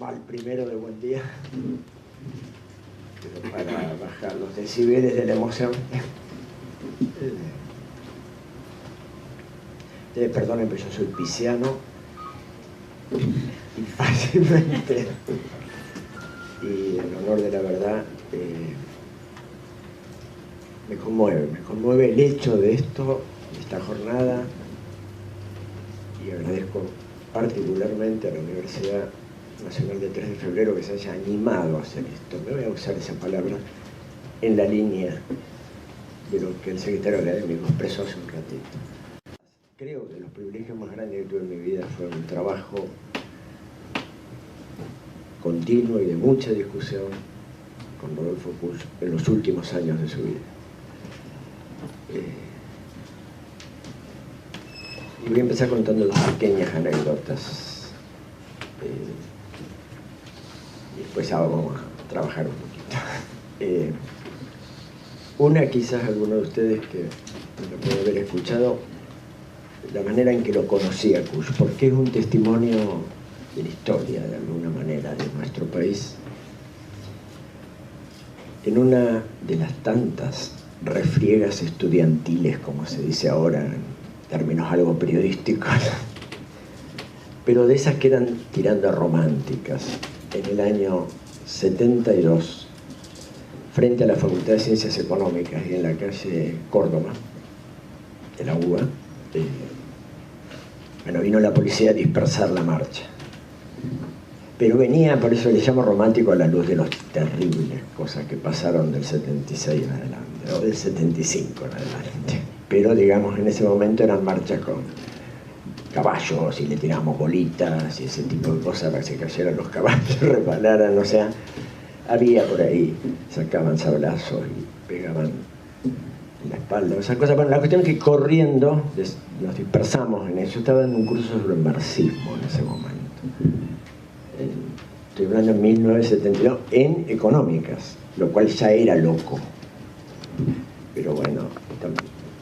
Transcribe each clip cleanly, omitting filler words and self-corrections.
normal, primero de buen día, pero para bajar los decibeles de la emoción. Ustedes perdonen, pero yo soy pisciano y fácilmente, y en honor de la verdad, me conmueve el hecho de esto, de esta jornada, y agradezco particularmente a la Universidad Nacional de 3 de Febrero que se haya animado a hacer esto. Me voy a usar esa palabra en la línea de lo que el secretario académico expresó hace un ratito. Creo que los privilegios más grandes que tuve en mi vida fue un trabajo continuo y de mucha discusión con Rodolfo Kusch en los últimos años de su vida. Y voy a empezar contando dos pequeñas anécdotas. Y después ya vamos a trabajar un poquito. Una, quizás alguno de ustedes que lo puede haber escuchado, la manera en que lo conocí a Kusch, porque es un testimonio de la historia, de alguna manera, de nuestro país. En una de las tantas refriegas estudiantiles, como se dice ahora, en términos algo periodísticos, pero de esas que eran tirando a románticas, en el año 72, frente a la Facultad de Ciencias Económicas y en la calle Córdoba, de la UBA, bueno, vino la policía a dispersar la marcha. Pero venía, por eso le llamo romántico, a la luz de los terribles cosas que pasaron del 76 en adelante, o del 75 en adelante. Pero, digamos, en ese momento eran marchas con caballos y le tirábamos bolitas y ese tipo de cosas para que se cayeran los caballos, resbalaran, o sea, había por ahí, sacaban sablazos y pegaban en la espalda, esas cosas. Bueno, la cuestión es que corriendo nos dispersamos en eso. Yo estaba en un curso sobre marxismo en ese momento. Estoy hablando en 1972, en económicas, lo cual ya era loco. Pero bueno,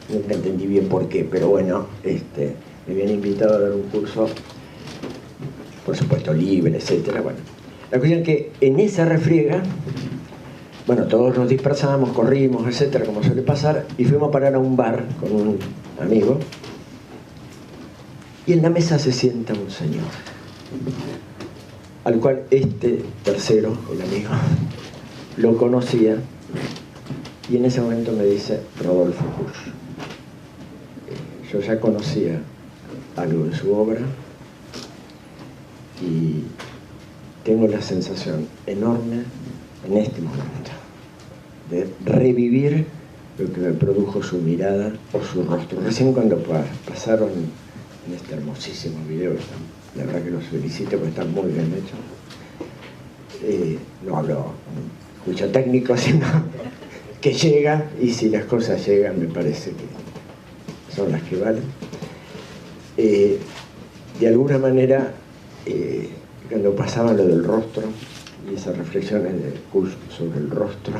nunca entendí bien por qué, pero bueno, me habían invitado a dar un curso, por supuesto libre, etcétera. Bueno, la cuestión es que en esa refriega, bueno, todos nos dispersamos, corrimos, etcétera, como suele pasar, y fuimos a parar a un bar con un amigo, y en la mesa se sienta un señor, al cual este tercero, el amigo, lo conocía, y en ese momento me dice Rodolfo Kusch. Yo ya conocía algo de su obra y tengo la sensación enorme en este momento de revivir lo que me produjo su mirada o su rostro. Recién cuando pasaron en este hermosísimo video, la verdad que los felicito porque están muy bien hechos. No hablo mucho técnico, sino que llega, y si las cosas llegan me parece que son las que valen. De alguna manera, cuando pasaban lo del rostro y esas reflexiones de Kusch sobre el rostro,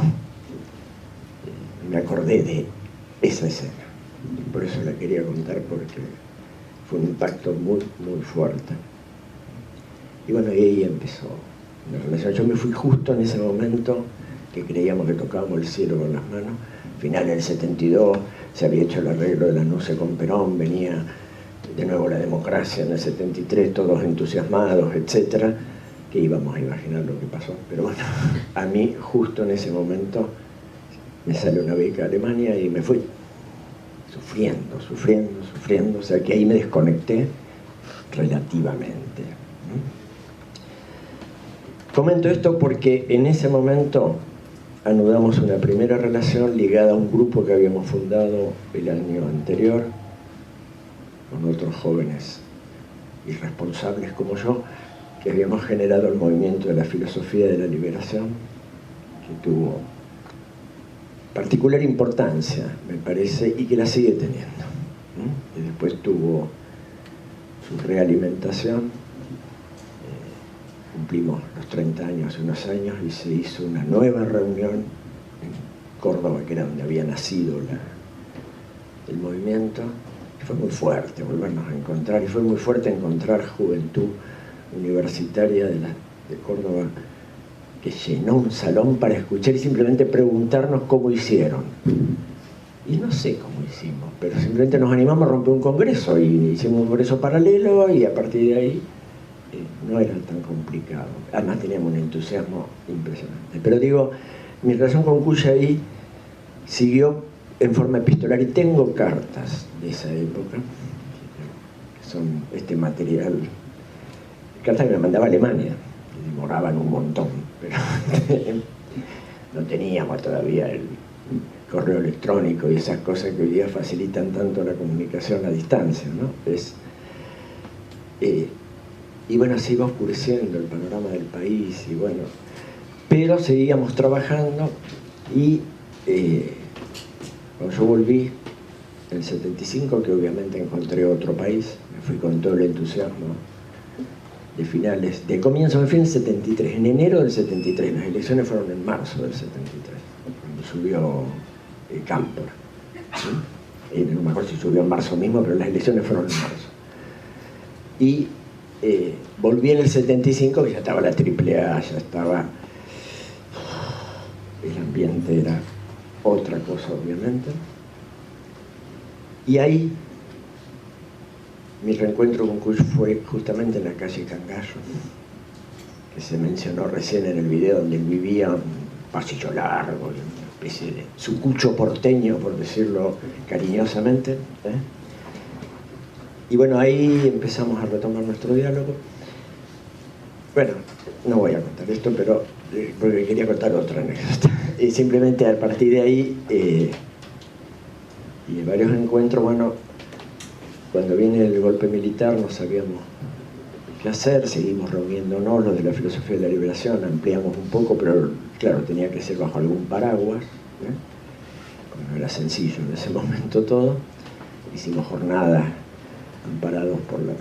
me acordé de esa escena. Y por eso la quería contar, porque fue un impacto muy, muy fuerte. Y bueno, y ahí empezó la relación. Yo me fui justo en ese momento que creíamos que tocábamos el cielo con las manos. Final del 72, se había hecho el arreglo de la NUCE con Perón, venía de nuevo la democracia en el 73, todos entusiasmados, etcétera, que íbamos a imaginar lo que pasó. Pero bueno, a mí justo en ese momento me salió una beca a Alemania y me fui sufriendo, o sea que ahí me desconecté relativamente. Comento esto porque en ese momento anudamos una primera relación ligada a un grupo que habíamos fundado el año anterior con otros jóvenes irresponsables como yo, que habíamos generado el movimiento de la filosofía de la liberación, que tuvo particular importancia, me parece, y que la sigue teniendo. Y después tuvo su realimentación. Cumplimos los 30 años hace unos años y se hizo una nueva reunión en Córdoba, que era donde había nacido el movimiento. Y fue muy fuerte volvernos a encontrar, y fue muy fuerte encontrar juventud universitaria de la de Córdoba, que llenó un salón para escuchar y simplemente preguntarnos cómo hicieron. Y no sé cómo hicimos, pero simplemente nos animamos a romper un congreso y hicimos un congreso paralelo y a partir de ahí no era tan complicado. Además teníamos un entusiasmo impresionante. Pero digo, mi relación con Cuyo ahí siguió en forma epistolar y tengo cartas de esa época, que son este material, cartas que me mandaba Alemania, que demoraban un montón, pero no teníamos todavía el correo electrónico y esas cosas que hoy día facilitan tanto la comunicación a distancia, ¿no? Y bueno, se iba oscureciendo el panorama del país y bueno, pero seguíamos trabajando y cuando yo volví en el 75, que obviamente encontré otro país, me fui con todo el entusiasmo de finales, de comienzo, me fui en el 73, en enero del 73, las elecciones fueron en marzo del 73, cuando subió Cámpora, ¿sí? No me acuerdo si subió en marzo mismo, pero las elecciones fueron en marzo. Y volví en el 75, que ya estaba la AAA, ya estaba... El ambiente era otra cosa, obviamente. Y ahí mi reencuentro con Cuyo fue justamente en la calle Cangallo, que se mencionó recién en el video, donde él vivía, un pasillo largo, una especie de sucucho porteño, por decirlo cariñosamente, Y bueno, ahí empezamos a retomar nuestro diálogo. Bueno, no voy a contar esto, pero porque quería contar otra anécdota. Y simplemente a partir de ahí, y de varios encuentros, bueno, cuando viene el golpe militar no sabíamos qué hacer, seguimos reuniéndonos, los de la filosofía de la liberación, ampliamos un poco, pero claro, tenía que ser bajo algún paraguas, no era sencillo en ese momento todo. Hicimos jornadas amparados por la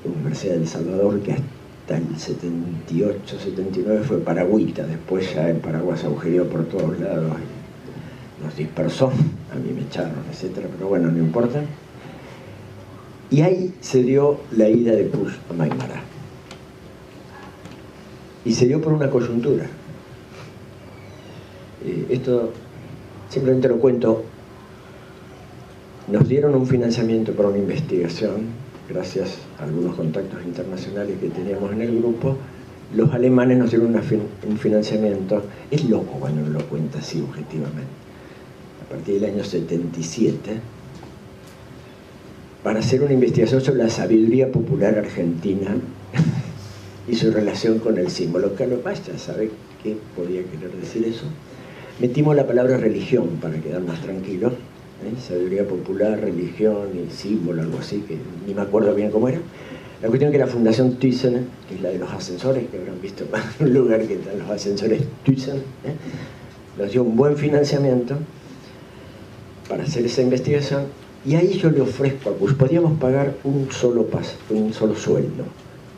Universidad del Salvador, que hasta el 78, 79 fue paragüita, después ya el paraguas se agujereó por todos lados y nos dispersó, a mí me echaron, etcétera, pero bueno, no importa. Y ahí se dio la ida de Puig a Maimará. Y se dio por una coyuntura. Esto simplemente lo cuento. Nos dieron un financiamiento para una investigación, gracias a algunos contactos internacionales que teníamos en el grupo. Los alemanes nos dieron un financiamiento. Es loco cuando uno lo cuenta así objetivamente. A partir del año 77, para hacer una investigación sobre la sabiduría popular argentina y su relación con el símbolo. Carlos Vaya sabe qué podía querer decir eso. Metimos la palabra religión para quedar más tranquilos. Sabiduría popular, religión y símbolo, algo así, que ni me acuerdo bien cómo era. La cuestión es que la Fundación Thyssen, que es la de los ascensores, que habrán visto en un lugar que están los ascensores Thyssen, nos dio un buen financiamiento para hacer esa investigación, y ahí yo le ofrezco a Puig, podíamos pagar un solo sueldo.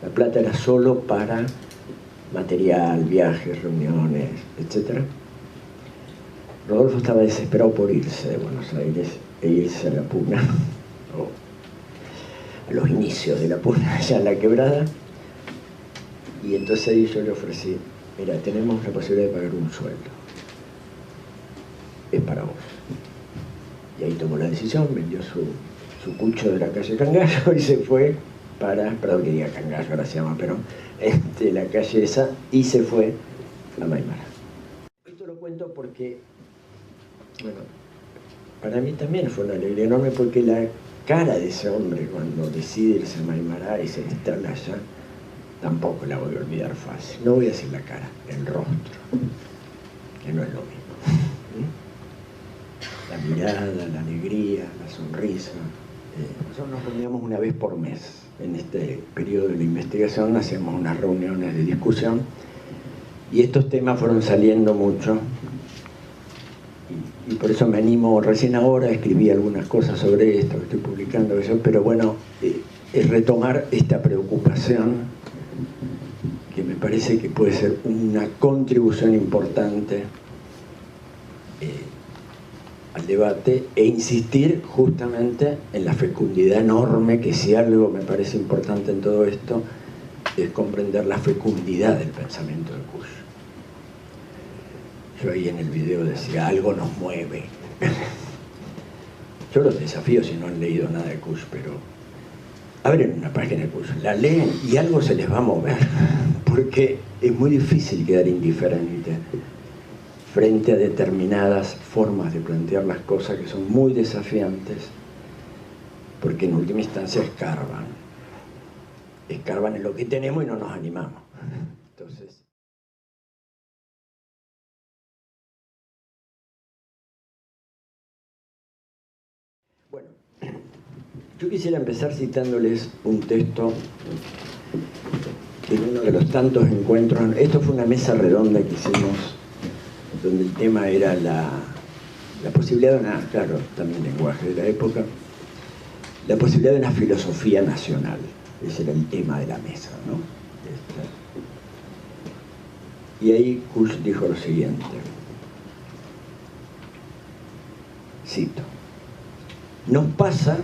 La plata era solo para material, viajes, reuniones, etcétera. Rodolfo estaba desesperado por irse de Buenos Aires e irse a la Puna, o a los inicios de la Puna, allá en la Quebrada. Y entonces ahí yo le ofrecí, mira, tenemos la posibilidad de pagar un sueldo. Es para vos. Y ahí tomó la decisión, vendió su cucho de la calle Cangallo y se fue para, perdón que diga Cangallo, ahora se llama, pero la calle esa, y se fue a Maimará. Esto lo cuento porque, bueno, para mí también fue una alegría enorme, porque la cara de ese hombre cuando decide irse a Maimará y se instala allá, tampoco la voy a olvidar fácil. No voy a decir la cara, el rostro, que no es lo mismo. La mirada, la alegría, la sonrisa. Nosotros nos reuníamos una vez por mes. En este periodo de la investigación hacíamos unas reuniones de discusión y estos temas fueron saliendo mucho. Y por eso me animo, recién ahora escribí algunas cosas sobre esto, que estoy publicando, pero bueno, es retomar esta preocupación que me parece que puede ser una contribución importante al debate, e insistir justamente en la fecundidad enorme, que si algo me parece importante en todo esto, es comprender la fecundidad del pensamiento de Kusch. Yo ahí en el video decía, algo nos mueve. Yo los desafío si no han leído nada de Kusch, pero abren una página de Kusch, la leen y algo se les va a mover, porque es muy difícil quedar indiferente frente a determinadas formas de plantear las cosas que son muy desafiantes, porque en última instancia escarban en lo que tenemos y no nos animamos. Entonces, bueno, yo quisiera empezar citándoles un texto en uno de los tantos encuentros. Esto fue una mesa redonda que hicimos, donde el tema era la posibilidad de una, claro, también lenguaje de la época, la posibilidad de una filosofía nacional. Ese era el tema de la mesa, ¿no? Y ahí Kusch dijo lo siguiente, cito: nos pasa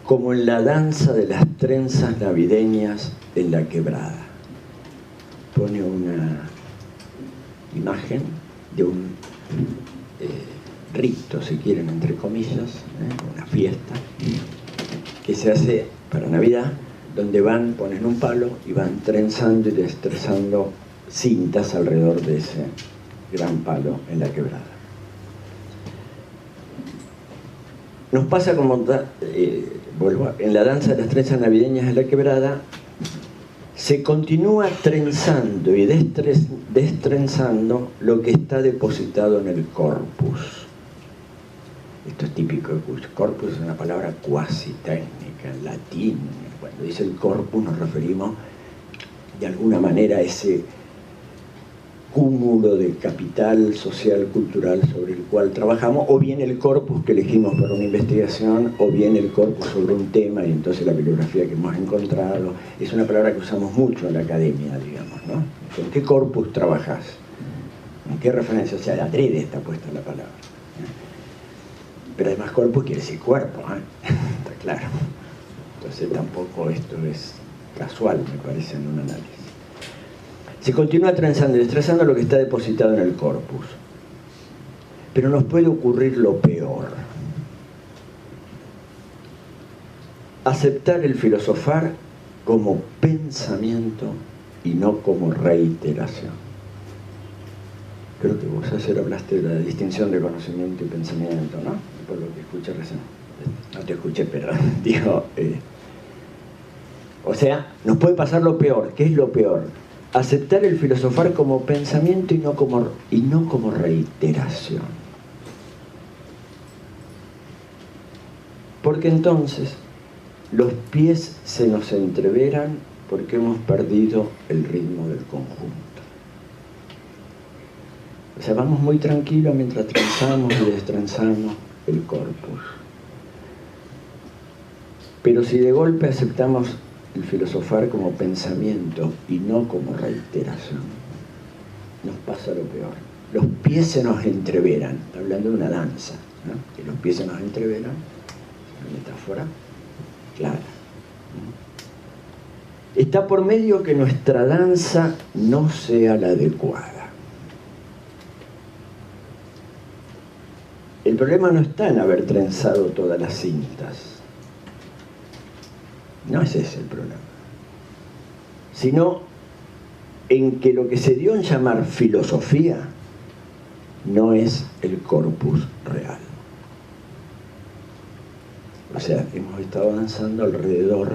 como en la danza de las trenzas navideñas en la quebrada. Pone una imagen de un rito, si quieren, entre comillas, una fiesta que se hace para Navidad, donde ponen un palo y van trenzando y destrezando cintas alrededor de ese gran palo en la quebrada. Nos pasa como, en la danza de las trenzas navideñas en la quebrada, se continúa trenzando y destrenzando lo que está depositado en el corpus. Esto es típico de Kusch. Corpus es una palabra cuasi técnica, en latín. Cuando dice el corpus nos referimos de alguna manera a ese cúmulo de capital social, cultural sobre el cual trabajamos, o bien el corpus que elegimos para una investigación, o bien el corpus sobre un tema, y entonces la bibliografía que hemos encontrado. Es una palabra que usamos mucho en la academia, digamos, ¿no? ¿Con qué corpus trabajás? ¿En qué referencia? O sea, adrede está puesta la palabra. Pero además corpus quiere decir cuerpo, está claro. Entonces tampoco esto es casual, me parece, en un análisis. Se continúa trenzando y destrenzando lo que está depositado en el corpus. Pero nos puede ocurrir lo peor. Aceptar el filosofar como pensamiento y no como reiteración. Creo que vos ayer hablaste de la distinción de conocimiento y pensamiento, ¿no? Por lo que escuché recién. No te escuché, pero digo... o sea, nos puede pasar lo peor. ¿Qué es lo peor? Aceptar el filosofar como pensamiento y no como reiteración. Porque entonces los pies se nos entreveran porque hemos perdido el ritmo del conjunto. O sea, vamos muy tranquilos mientras trenzamos y destrenzamos el corpus. Pero si de golpe aceptamos el filosofar como pensamiento y no como reiteración, nos pasa lo peor. Los pies se nos entreveran, está hablando de una danza, ¿no? Que los pies se nos entreveran, es una metáfora clara. Está por medio que nuestra danza no sea la adecuada. El problema no está en haber trenzado todas las cintas. No es ese el problema. Sino en que lo que se dio en llamar filosofía no es el corpus real. O sea, hemos estado danzando alrededor,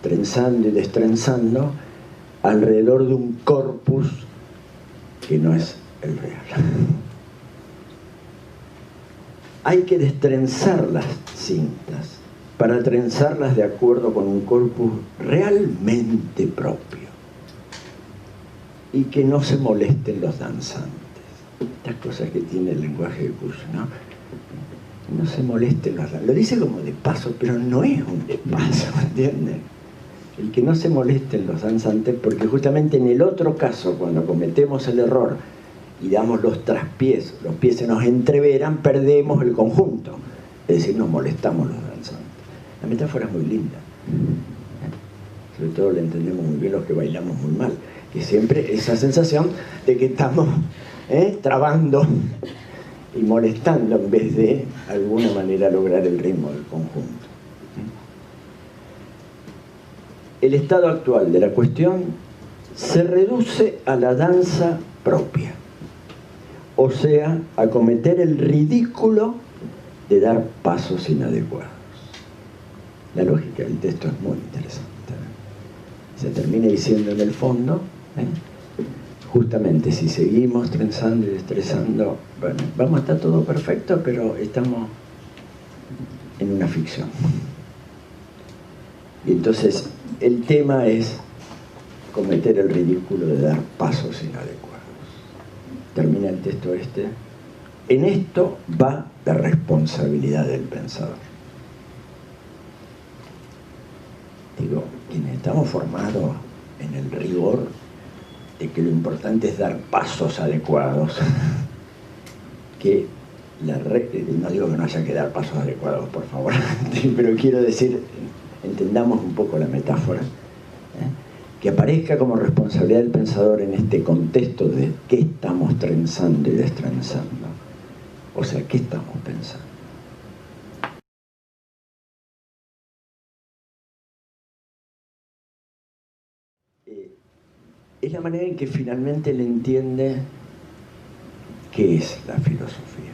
trenzando y destrenzando, alrededor de un corpus que no es el real. Hay que destrenzar las cintas para trenzarlas de acuerdo con un corpus realmente propio y que no se molesten los danzantes. Estas cosas que tiene el lenguaje de Kusch, ¿no? No se molesten los danzantes. Lo dice como de paso, pero no es un de paso, ¿entienden? El que no se molesten los danzantes, porque justamente en el otro caso, cuando cometemos el error y damos los traspiés, los pies se nos entreveran, perdemos el conjunto. Es decir, nos molestamos los danzantes. La metáfora es muy linda. sobre todo lo entendemos muy bien los que bailamos muy mal, que siempre esa sensación de que estamos trabando y molestando en vez de alguna manera lograr el ritmo del conjunto. El estado actual de la cuestión se reduce a la danza propia, o sea, a cometer el ridículo de dar pasos inadecuados. La lógica del texto es muy interesante. Se termina diciendo en el fondo, justamente si seguimos trenzando y destrezando, bueno, vamos a estar todo perfecto, pero estamos en una ficción. Y entonces el tema es cometer el ridículo de dar pasos inadecuados. Termina el texto este. En esto va la responsabilidad del pensador. Digo, quienes estamos formados en el rigor de que lo importante es dar pasos adecuados, que no digo que no haya que dar pasos adecuados, por favor, pero quiero decir, entendamos un poco la metáfora, que aparezca como responsabilidad del pensador en este contexto de qué estamos trenzando y destrenzando. O sea, ¿qué estamos pensando? Es la manera en que finalmente él entiende qué es la filosofía.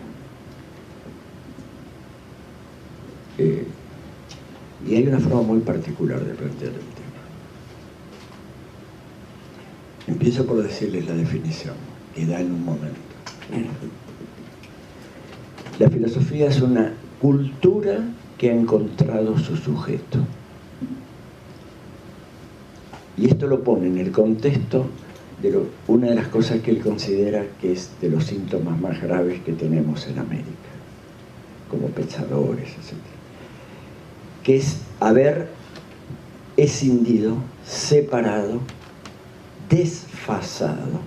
Y hay una forma muy particular de plantear el tema. Empiezo por decirles la definición, que da en un momento. La filosofía es una cultura que ha encontrado su sujeto. Y esto lo pone en el contexto de una de las cosas que él considera que es de los síntomas más graves que tenemos en América, como pensadores, etc. Que es haber escindido, separado, desfasado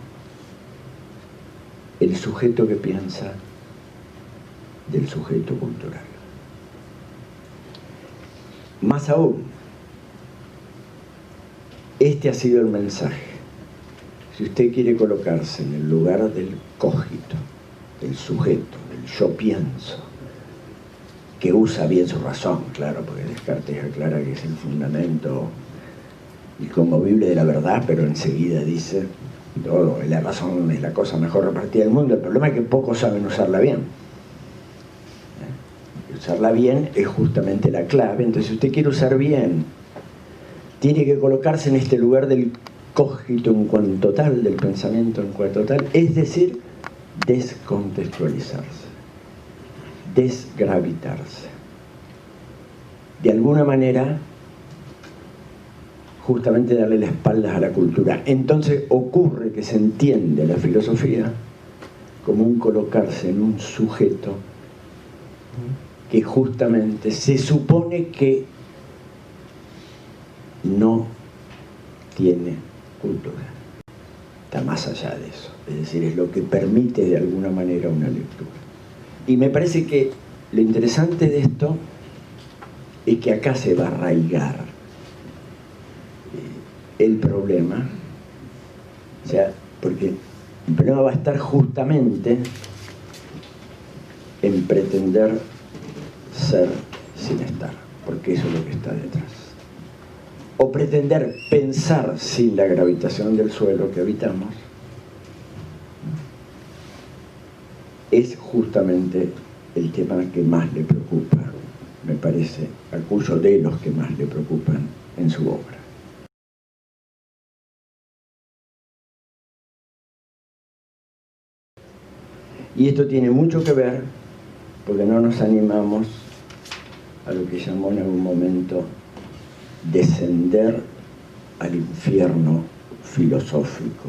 el sujeto que piensa del sujeto cultural. Más aún, este ha sido el mensaje. Si usted quiere colocarse en el lugar del cogito, del sujeto, del yo pienso, que usa bien su razón, claro, porque Descartes aclara que es el fundamento inconmovible de la verdad, pero enseguida dice, todo, la razón es la cosa mejor repartida del mundo. El problema es que pocos saben usarla bien. Usarla bien es justamente la clave. Entonces, si usted quiere usar bien, tiene que colocarse en este lugar del cogito en cuanto tal, del pensamiento en cuanto tal, es decir, descontextualizarse, desgravitarse. De alguna manera, justamente darle la espalda a la cultura. Entonces ocurre que se entiende la filosofía como un colocarse en un sujeto que justamente se supone que no tiene cultura. Está más allá de eso. Es decir, es lo que permite de alguna manera una lectura. Y me parece que lo interesante de esto es que acá se va a arraigar el problema. O sea, porque el problema va a estar justamente en pretender ser sin estar, porque eso es lo que está detrás. O pretender pensar sin la gravitación del suelo que habitamos es justamente el tema que más le preocupa, me parece, a Cuyo, de los que más le preocupan en su obra. Y esto tiene mucho que ver porque no nos animamos a lo que llamó en algún momento descender al infierno filosófico,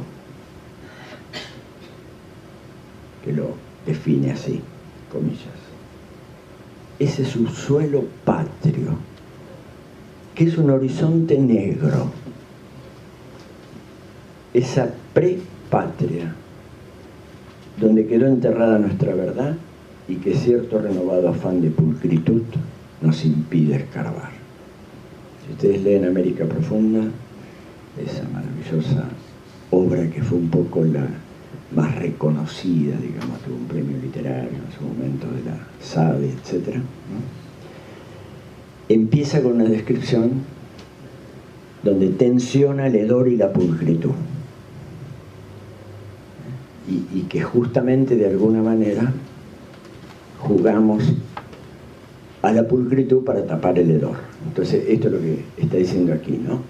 que lo define así, comillas. Ese subsuelo patrio, que es un horizonte negro, esa prepatria, donde quedó enterrada nuestra verdad y que cierto renovado afán de pulcritud nos impide escarbar. Si ustedes leen América Profunda, esa maravillosa obra que fue un poco la más reconocida, digamos, tuvo un premio literario en su momento de la SADE, etc., ¿no? Empieza con una descripción donde tensiona el hedor y la pulcritud. Y que justamente de alguna manera jugamos a la pulcritud para tapar el hedor. Entonces esto es lo que está diciendo aquí, ¿no?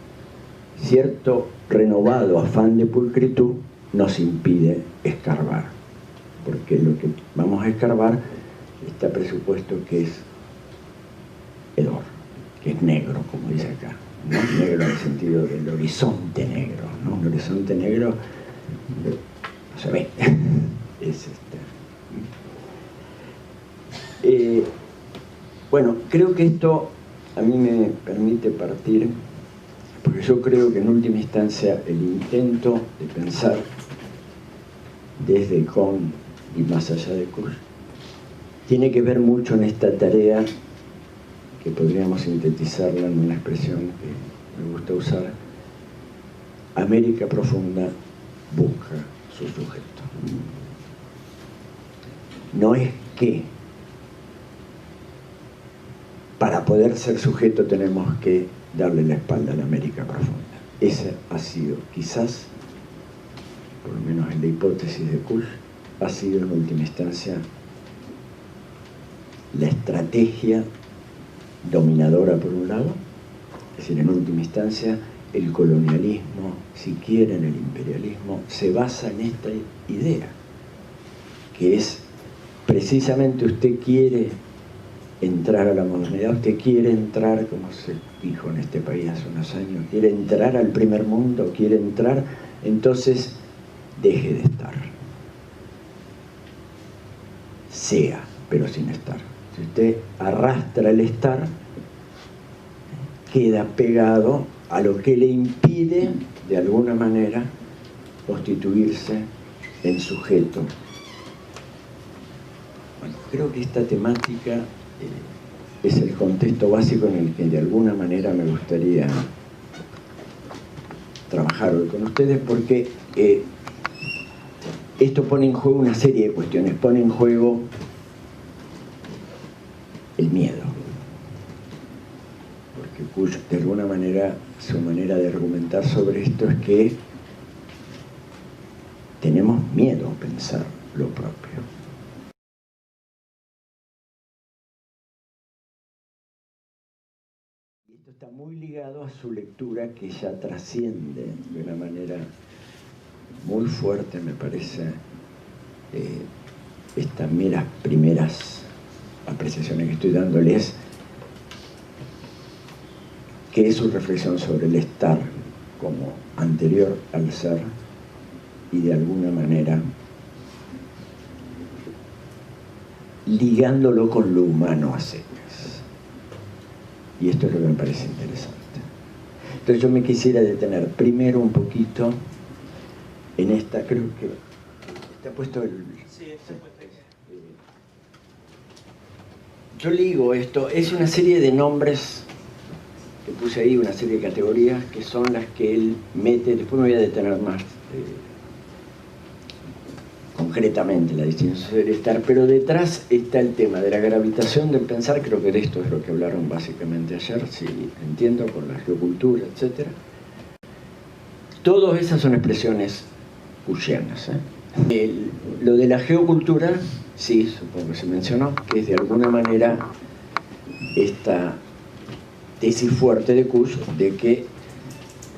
Cierto renovado afán de pulcritud nos impide escarbar, porque lo que vamos a escarbar está presupuesto que es hedor, que es negro, como dice acá, ¿no? Negro en el sentido del horizonte negro, ¿no? Un horizonte negro no se ve. Es bueno, creo que esto a mí me permite partir, porque yo creo que en última instancia el intento de pensar desde con y más allá de Kusch tiene que ver mucho en esta tarea que podríamos sintetizarla en una expresión que me gusta usar: América Profunda busca su sujeto. No es que para poder ser sujeto tenemos que darle la espalda a la América Profunda. Esa ha sido, quizás, por lo menos en la hipótesis de Kusch, ha sido en última instancia la estrategia dominadora por un lado, es decir, en última instancia el colonialismo, si quieren el imperialismo, se basa en esta idea, que es precisamente usted quiere entrar a la modernidad, usted quiere entrar, como se dijo en este país hace unos años, quiere entrar al primer mundo, quiere entrar, entonces deje de estar. Sea, pero sin estar. Si usted arrastra el estar, queda pegado a lo que le impide, de alguna manera, constituirse en sujeto. Bueno, creo que esta temática es el contexto básico en el que de alguna manera me gustaría trabajar hoy con ustedes, porque esto pone en juego una serie de cuestiones, pone en juego el miedo, porque Kusch, de alguna manera, su manera de argumentar sobre esto es que tenemos miedo a pensar lo propio. Y esto está muy ligado a su lectura, que ya trasciende de una manera muy fuerte, me parece, estas meras primeras apreciaciones que estoy dándoles, que es su reflexión sobre el estar como anterior al ser y de alguna manera ligándolo con lo humano a secas. Y esto es lo que me parece interesante. Entonces yo me quisiera detener primero un poquito en esta, creo que está puesto el... Sí, está puesto ahí. Yo ligo esto, es una serie de nombres que puse ahí, una serie de categorías que son las que él mete, después me voy a detener más concretamente la distinción del estar, pero detrás está el tema de la gravitación del pensar, creo que de esto es lo que hablaron básicamente ayer, si entiendo, con la geocultura, etc. Todas esas son expresiones kuschianas, lo de la geocultura, sí, supongo que se mencionó, que es de alguna manera esta tesis fuerte de Kusch de que,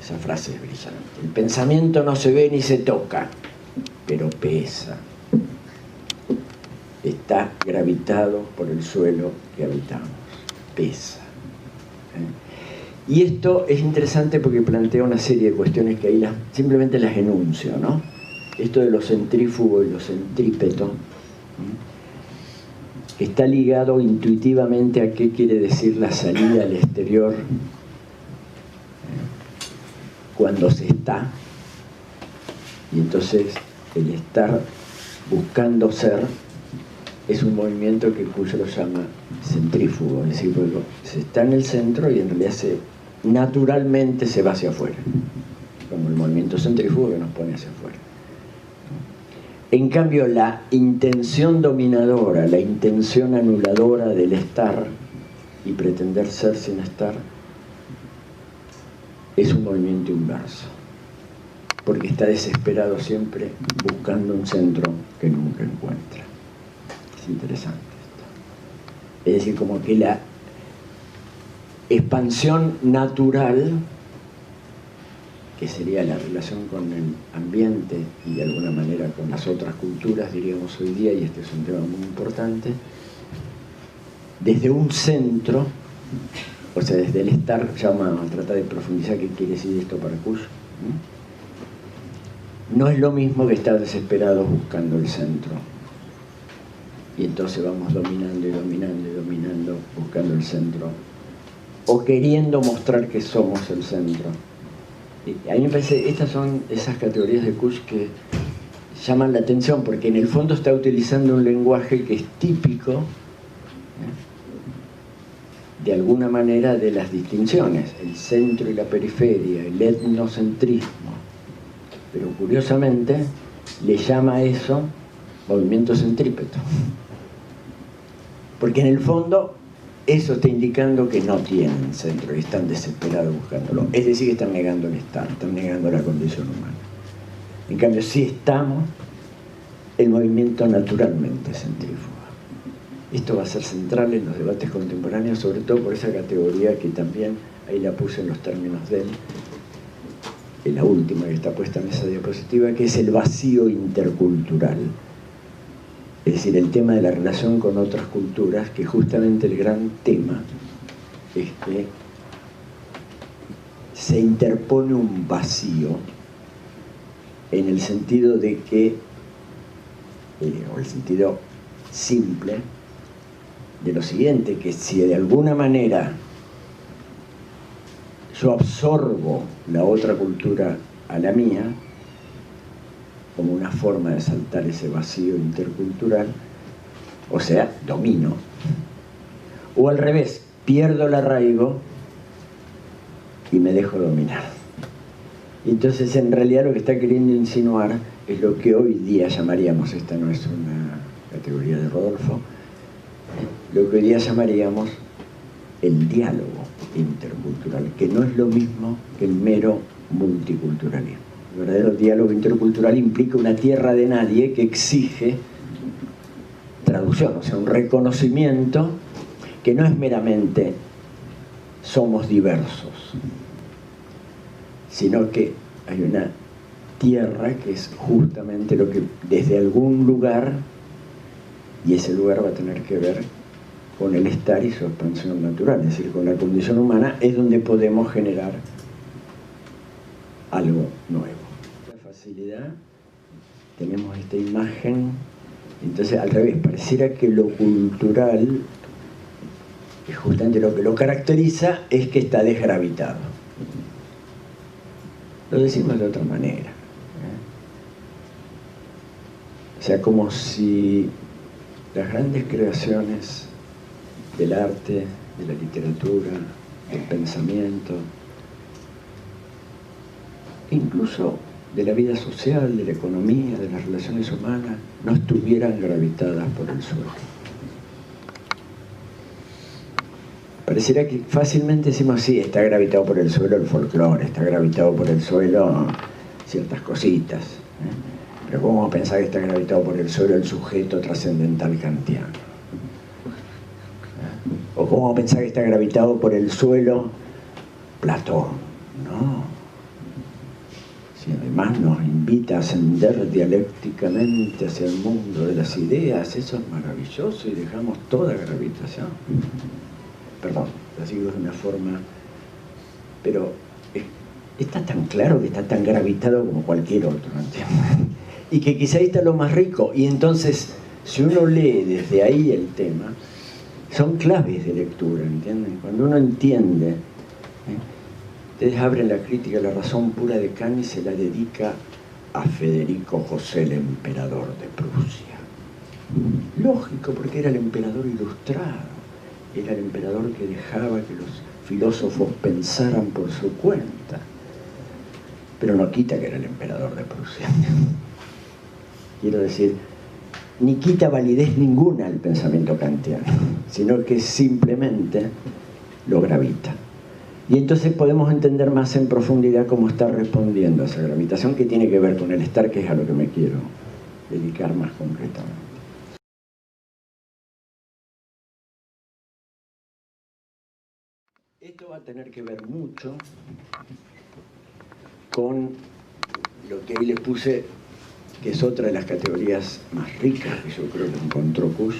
esa frase es brillante, el pensamiento no se ve ni se toca, pero pesa, está gravitado por el suelo que habitamos, pesa. Y esto es interesante porque plantea una serie de cuestiones que ahí simplemente las enuncio, ¿no? Esto de lo centrífugo y lo centrípeto, que está ligado intuitivamente a qué quiere decir la salida al exterior cuando se está, y entonces el estar buscando ser es un movimiento que Kusch lo llama centrífugo, es decir, se está en el centro y en realidad se naturalmente se va hacia afuera, como el movimiento centrífugo que nos pone hacia afuera. En cambio, la intención dominadora, la intención anuladora del estar y pretender ser sin estar, es un movimiento inverso, porque está desesperado siempre buscando un centro que nunca encuentra. Es interesante esto. Es decir, como que la expansión natural, que sería la relación con el ambiente y de alguna manera con las otras culturas, diríamos hoy día, y este es un tema muy importante, desde un centro, o sea, desde el estar, ya vamos a tratar de profundizar qué quiere decir esto para Kush, no es lo mismo que estar desesperados buscando el centro. Y entonces vamos dominando y dominando y dominando, buscando el centro, o queriendo mostrar que somos el centro. Y a mí me parece, estas son esas categorías de Kush que llaman la atención, porque en el fondo está utilizando un lenguaje que es típico, de alguna manera, de las distinciones, el centro y la periferia, el etnocentrismo. Pero curiosamente le llama a eso movimiento centrípeto. Porque en el fondo eso está indicando que no tienen centro y están desesperados buscándolo. Es decir, que están negando el estar, están negando la condición humana. En cambio, si estamos, el movimiento naturalmente centrífugo. Esto va a ser central en los debates contemporáneos, sobre todo por esa categoría que también, ahí la puse en los términos de él, en la última que está puesta en esa diapositiva, que es el vacío intercultural. Es decir, el tema de la relación con otras culturas, que justamente el gran tema es que se interpone un vacío en el sentido de que, o el sentido simple, de lo siguiente, que si de alguna manera yo absorbo la otra cultura a la mía, como una forma de saltar ese vacío intercultural, o sea, domino. O al revés, pierdo el arraigo y me dejo dominar. Y entonces, en realidad, lo que está queriendo insinuar es lo que hoy día llamaríamos, esta no es una categoría de Rodolfo, lo que hoy día llamaríamos el diálogo intercultural, que no es lo mismo que el mero multiculturalismo. El verdadero diálogo intercultural implica una tierra de nadie que exige traducción, o sea, un reconocimiento que no es meramente somos diversos, sino que hay una tierra que es justamente lo que desde algún lugar, y ese lugar va a tener que ver con el estar y su expansión natural, es decir, con la condición humana, es donde podemos generar algo nuevo. La facilidad, tenemos esta imagen, entonces al revés, pareciera que lo cultural, que justamente lo que lo caracteriza, es que está desgravitado. Lo decimos de otra manera, O sea, como si las grandes creaciones del arte, de la literatura, del pensamiento, incluso de la vida social, de la economía, de las relaciones humanas, no estuvieran gravitadas por el suelo. Pareciera que fácilmente decimos, sí, está gravitado por el suelo el folclore, está gravitado por el suelo ciertas cositas, pero ¿cómo vamos a pensar que está gravitado por el suelo el sujeto trascendental kantiano? ¿O cómo vamos a pensar que está gravitado por el suelo Platón? No. Si además nos invita a ascender dialécticamente hacia el mundo de las ideas, eso es maravilloso y dejamos toda gravitación. Perdón, lo digo de una forma, pero está tan claro que está tan gravitado como cualquier otro, ¿no entiendes? Y que quizá ahí está lo más rico, y entonces, si uno lee desde ahí el tema, son claves de lectura, ¿entienden? Cuando uno entiende, ustedes abren la crítica a la razón pura de Kant y se la dedica a Federico José, el emperador de Prusia. Lógico, porque era el emperador ilustrado. Era el emperador que dejaba que los filósofos pensaran por su cuenta, pero no quita que era el emperador de Prusia. Quiero decir, ni quita validez ninguna al pensamiento kantiano, sino que simplemente lo gravita. Y entonces podemos entender más en profundidad cómo está respondiendo a esa gravitación, que tiene que ver con el estar, que es a lo que me quiero dedicar más concretamente. Esto va a tener que ver mucho con lo que ahí les puse, que es otra de las categorías más ricas que yo creo que encontró Kusch,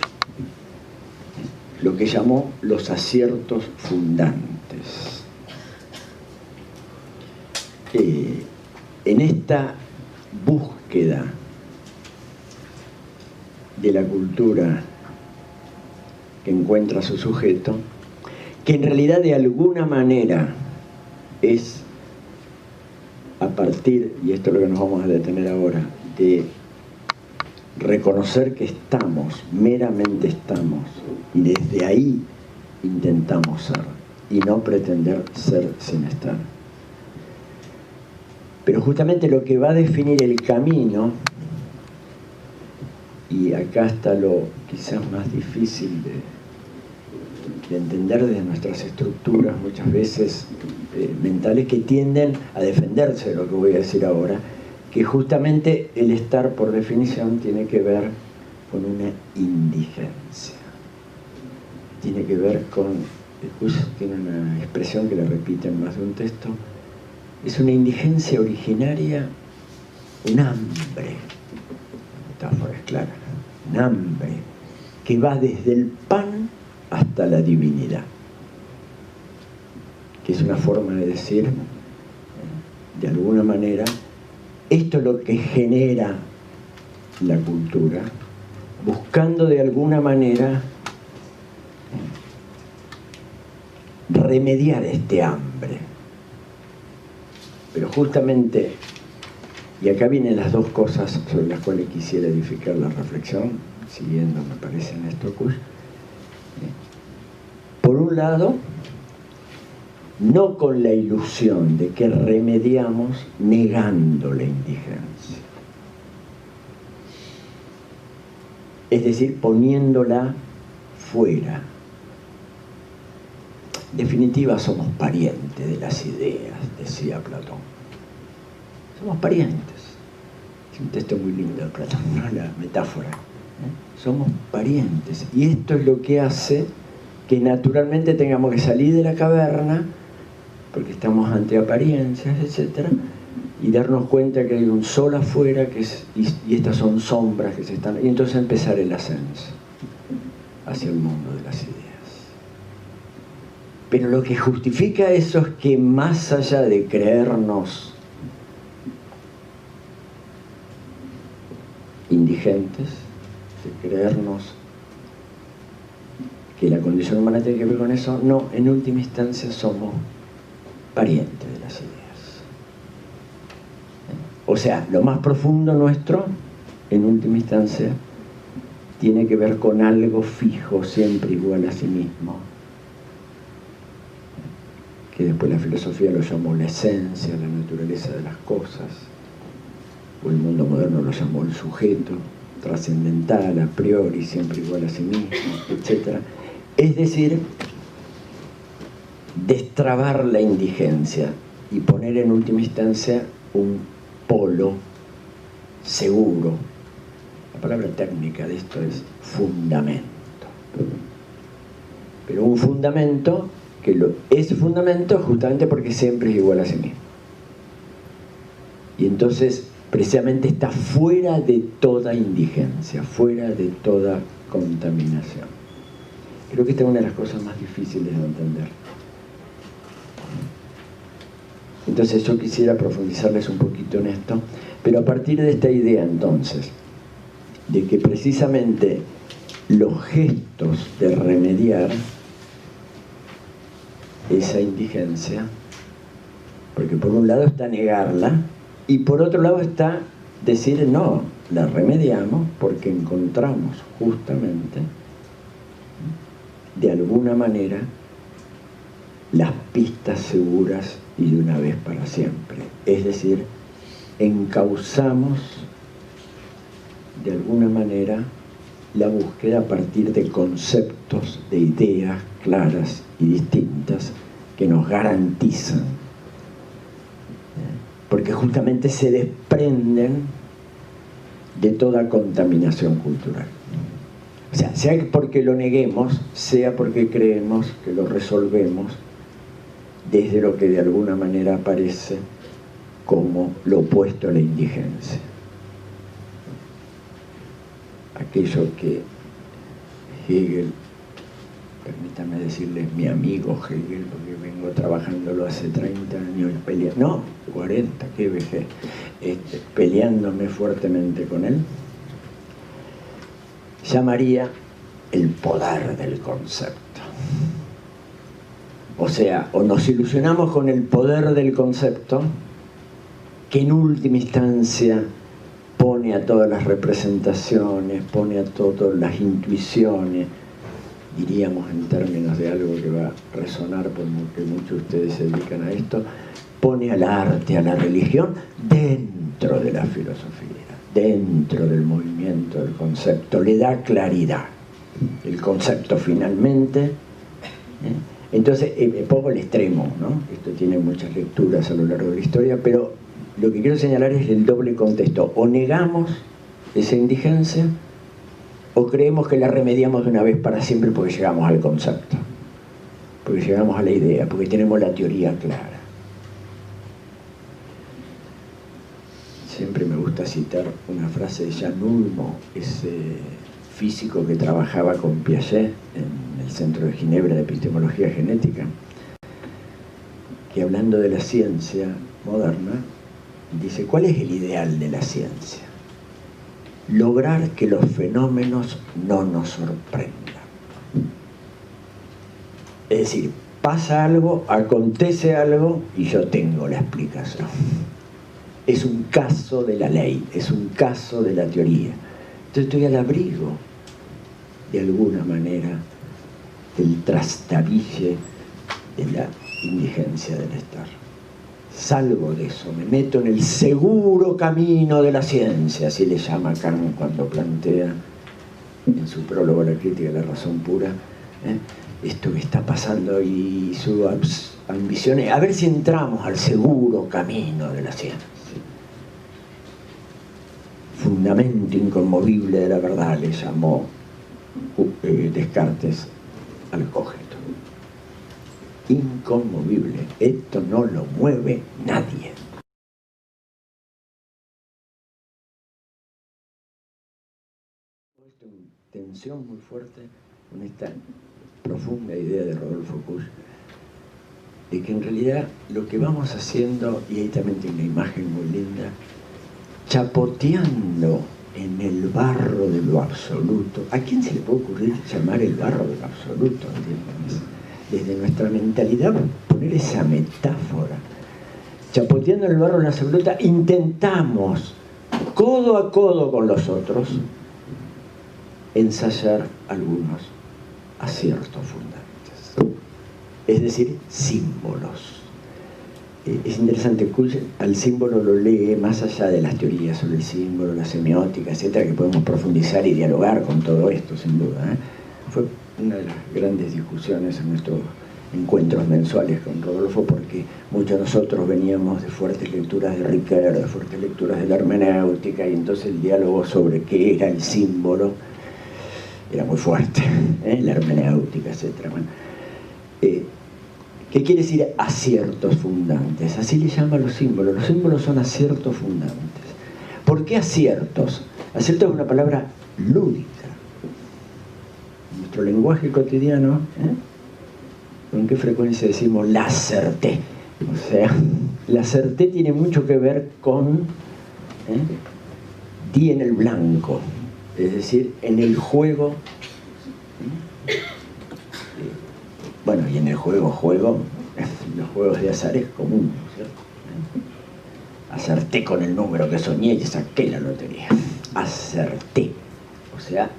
lo que llamó los aciertos fundantes. En esta búsqueda de la cultura que encuentra su sujeto, que en realidad de alguna manera es a partir, y esto es lo que nos vamos a detener ahora, de reconocer que estamos, meramente estamos, y desde ahí intentamos ser, y no pretender ser sin estar. Pero justamente lo que va a definir el camino, y acá está lo quizás más difícil de entender desde nuestras estructuras muchas veces mentales, que tienden a defenderse de lo que voy a decir ahora, que justamente el estar por definición tiene que ver con una indigencia, tiene que ver con, Kusch tiene una expresión que le repite en más de un texto, es una indigencia originaria, un hambre, la metáfora es clara, un hambre que va desde el pan hasta la divinidad, que es una forma de decir, de alguna manera, esto es lo que genera la cultura, buscando de alguna manera remediar este hambre. Pero justamente, y acá vienen las dos cosas sobre las cuales quisiera edificar la reflexión, siguiendo, me parece, Néstor Kusch. Por un lado, no con la ilusión de que remediamos negando la indigencia, es decir, poniéndola fuera. En definitiva, somos parientes de las ideas, decía Platón. Somos parientes. Es un texto muy lindo de Platón, ¿no? La metáfora. Somos parientes. Y esto es lo que hace que naturalmente tengamos que salir de la caverna, porque estamos ante apariencias, etc., y darnos cuenta que hay un sol afuera, que es, y estas son sombras que se están... Y entonces empezar el ascenso hacia el mundo de las ideas. Pero lo que justifica eso es que más allá de creernos indigentes, de creernos que la condición humana tiene que ver con eso, no, en última instancia somos parientes de las ideas. O sea, lo más profundo nuestro, en última instancia, tiene que ver con algo fijo, siempre igual a sí mismo, que después la filosofía lo llamó la esencia, la naturaleza de las cosas, o el mundo moderno lo llamó el sujeto, trascendental, a priori, siempre igual a sí mismo, etc. Es decir, destrabar la indigencia y poner en última instancia un polo seguro. La palabra técnica de esto es fundamento. Pero un fundamento que es fundamento justamente porque siempre es igual a sí mismo. Y entonces precisamente está fuera de toda indigencia, fuera de toda contaminación. Creo que esta es una de las cosas más difíciles de entender. Entonces yo quisiera profundizarles un poquito en esto, pero a partir de esta idea entonces, de que precisamente los gestos de remediar esa indigencia, porque por un lado está negarla, y por otro lado está decir no, la remediamos porque encontramos justamente, de alguna manera, las pistas seguras y de una vez para siempre. Es decir, encauzamos de alguna manera la búsqueda a partir de conceptos, de ideas claras y distintas que nos garantizan, porque justamente se desprenden de toda contaminación cultural. O sea porque lo neguemos, sea porque creemos que lo resolvemos desde lo que de alguna manera aparece como lo opuesto a la indigencia. Aquello que Hegel, permítame decirles mi amigo Hegel, porque vengo trabajándolo hace 30 años, no, 40, qué vejez, peleándome fuertemente con él, llamaría el poder del concepto. O sea, o nos ilusionamos con el poder del concepto, que en última instancia pone a todas las representaciones, pone a todas las intuiciones, diríamos en términos de algo que va a resonar porque muchos de ustedes se dedican a esto, pone al arte, a la religión, dentro de la filosofía, dentro del movimiento del concepto, le da claridad. El concepto finalmente, entonces pongo el extremo, ¿no? Esto tiene muchas lecturas a lo largo de la historia, pero lo que quiero señalar es el doble contexto. O negamos esa indigencia, o creemos que la remediamos de una vez para siempre porque llegamos al concepto, porque llegamos a la idea, porque tenemos la teoría clara. Siempre me gusta citar una frase de Jan Ulmo, ese físico que trabajaba con Piaget en el Centro de Ginebra de Epistemología Genética, que hablando de la ciencia moderna, dice, ¿cuál es el ideal de la ciencia? Lograr que los fenómenos no nos sorprendan. Es decir, pasa algo, acontece algo y yo tengo la explicación. Es un caso de la ley, es un caso de la teoría. Entonces estoy al abrigo, de alguna manera, del trastabille de la indigencia del estar. Salgo de eso, me meto en el seguro camino de la ciencia, así le llama Kant cuando plantea en su prólogo la crítica de la razón pura, esto que está pasando y su ambición es a ver si entramos al seguro camino de la ciencia. Fundamento inconmovible de la verdad le llamó Descartes al cogito. Inconmovible, esto no lo mueve nadie. Tensión muy fuerte con esta profunda idea de Rodolfo Kusch, de que en realidad lo que vamos haciendo, y ahí también tiene una imagen muy linda, chapoteando en el barro de lo absoluto. ¿A quién se le puede ocurrir llamar el barro de lo absoluto? Desde nuestra mentalidad, poner esa metáfora. Chapoteando en el barro de la absoluta, intentamos, codo a codo con los otros, ensayar algunos aciertos fundantes. Es decir, símbolos. Es interesante, Kusch al símbolo lo lee más allá de las teorías sobre el símbolo, la semiótica, etcétera, que podemos profundizar y dialogar con todo esto, sin duda. Fue una de las grandes discusiones en nuestros encuentros mensuales con Rodolfo, porque muchos de nosotros veníamos de fuertes lecturas de Ricoeur, de fuertes lecturas de la hermenéutica, y entonces el diálogo sobre qué era el símbolo era muy fuerte, la hermenéutica, etcétera. Bueno, ¿qué quiere decir aciertos fundantes? Así le llaman los símbolos. Los símbolos son aciertos fundantes. ¿Por qué aciertos? Acierto es una palabra lúdica. En nuestro lenguaje cotidiano, ¿con qué frecuencia decimos la acerté? O sea, la acerté tiene mucho que ver con di en el blanco. Es decir, en el juego. Bueno, y en el juego, los juegos de azar es común, ¿cierto? Acerté con el número que soñé y saqué la lotería. Acerté. O sea,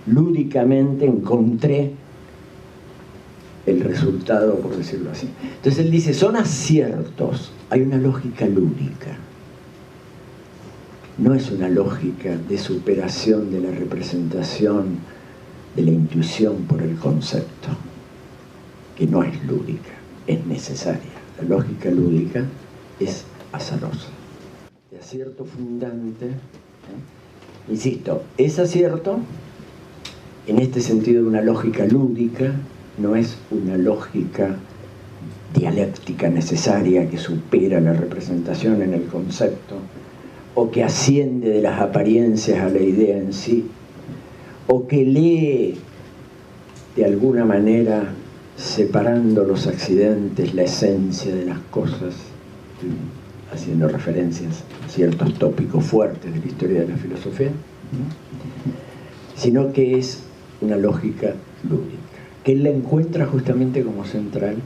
lúdicamente encontré el resultado, por decirlo así. Entonces él dice, son aciertos, hay una lógica lúdica. No es una lógica de superación de la representación, de la intuición por el concepto, que no es lúdica, es necesaria. La lógica lúdica es azarosa. De acierto fundante, insisto, es acierto en este sentido de una lógica lúdica, no es una lógica dialéctica necesaria que supera la representación en el concepto, o que asciende de las apariencias a la idea en sí, o que lee de alguna manera, separando los accidentes, la esencia de las cosas, haciendo referencias a ciertos tópicos fuertes de la historia de la filosofía, sino que es una lógica lúdica, que él la encuentra justamente como central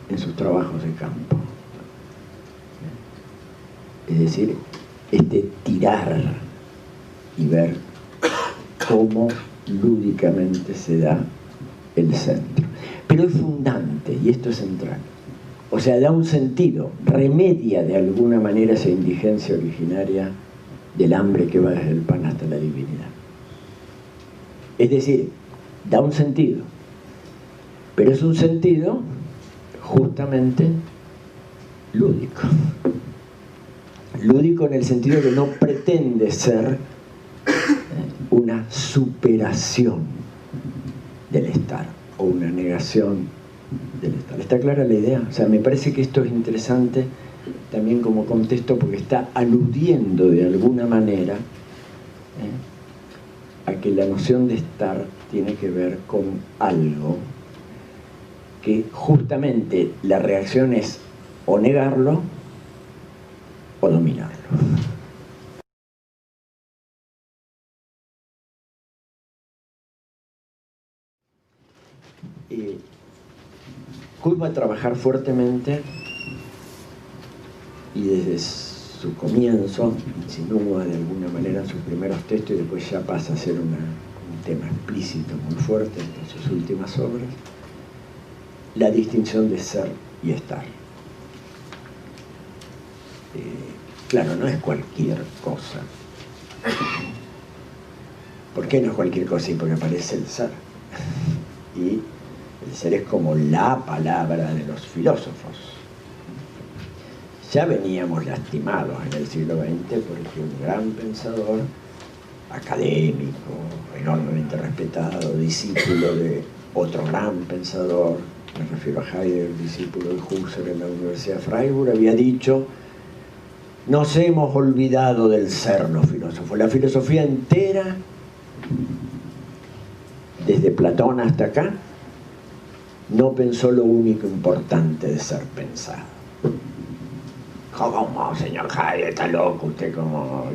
en sus trabajos de campo. Es decir, este tirar y ver cómo lúdicamente se da el centro. Pero es fundante, y esto es central. O sea, da un sentido, remedia de alguna manera esa indigencia originaria del hambre que va desde el pan hasta la divinidad. Es decir, da un sentido, pero es un sentido justamente lúdico. Lúdico en el sentido que no pretende ser una superación del estar o una negación del estar. ¿Está clara la idea? O sea, me parece que esto es interesante también como contexto porque está aludiendo de alguna manera a que la noción de estar tiene que ver con algo que justamente la reacción es o negarlo o dominarlo. Kuhn va a trabajar fuertemente y desde su comienzo insinúa de alguna manera en sus primeros textos y después ya pasa a ser un tema explícito muy fuerte en sus últimas obras, la distinción de ser y estar. Claro, no es cualquier cosa. ¿Por qué no es cualquier cosa? Porque aparece el ser. Y el ser es como la palabra de los filósofos. Ya veníamos lastimados en el siglo XX porque un gran pensador, académico, enormemente respetado, discípulo de otro gran pensador, me refiero a Heidegger, discípulo de Husserl en la Universidad de Freiburg, había dicho: nos hemos olvidado del ser los filósofos. La filosofía entera, desde Platón hasta acá, no pensó lo único importante de ser pensado. ¿Cómo, señor Heidegger? ¿Está loco usted?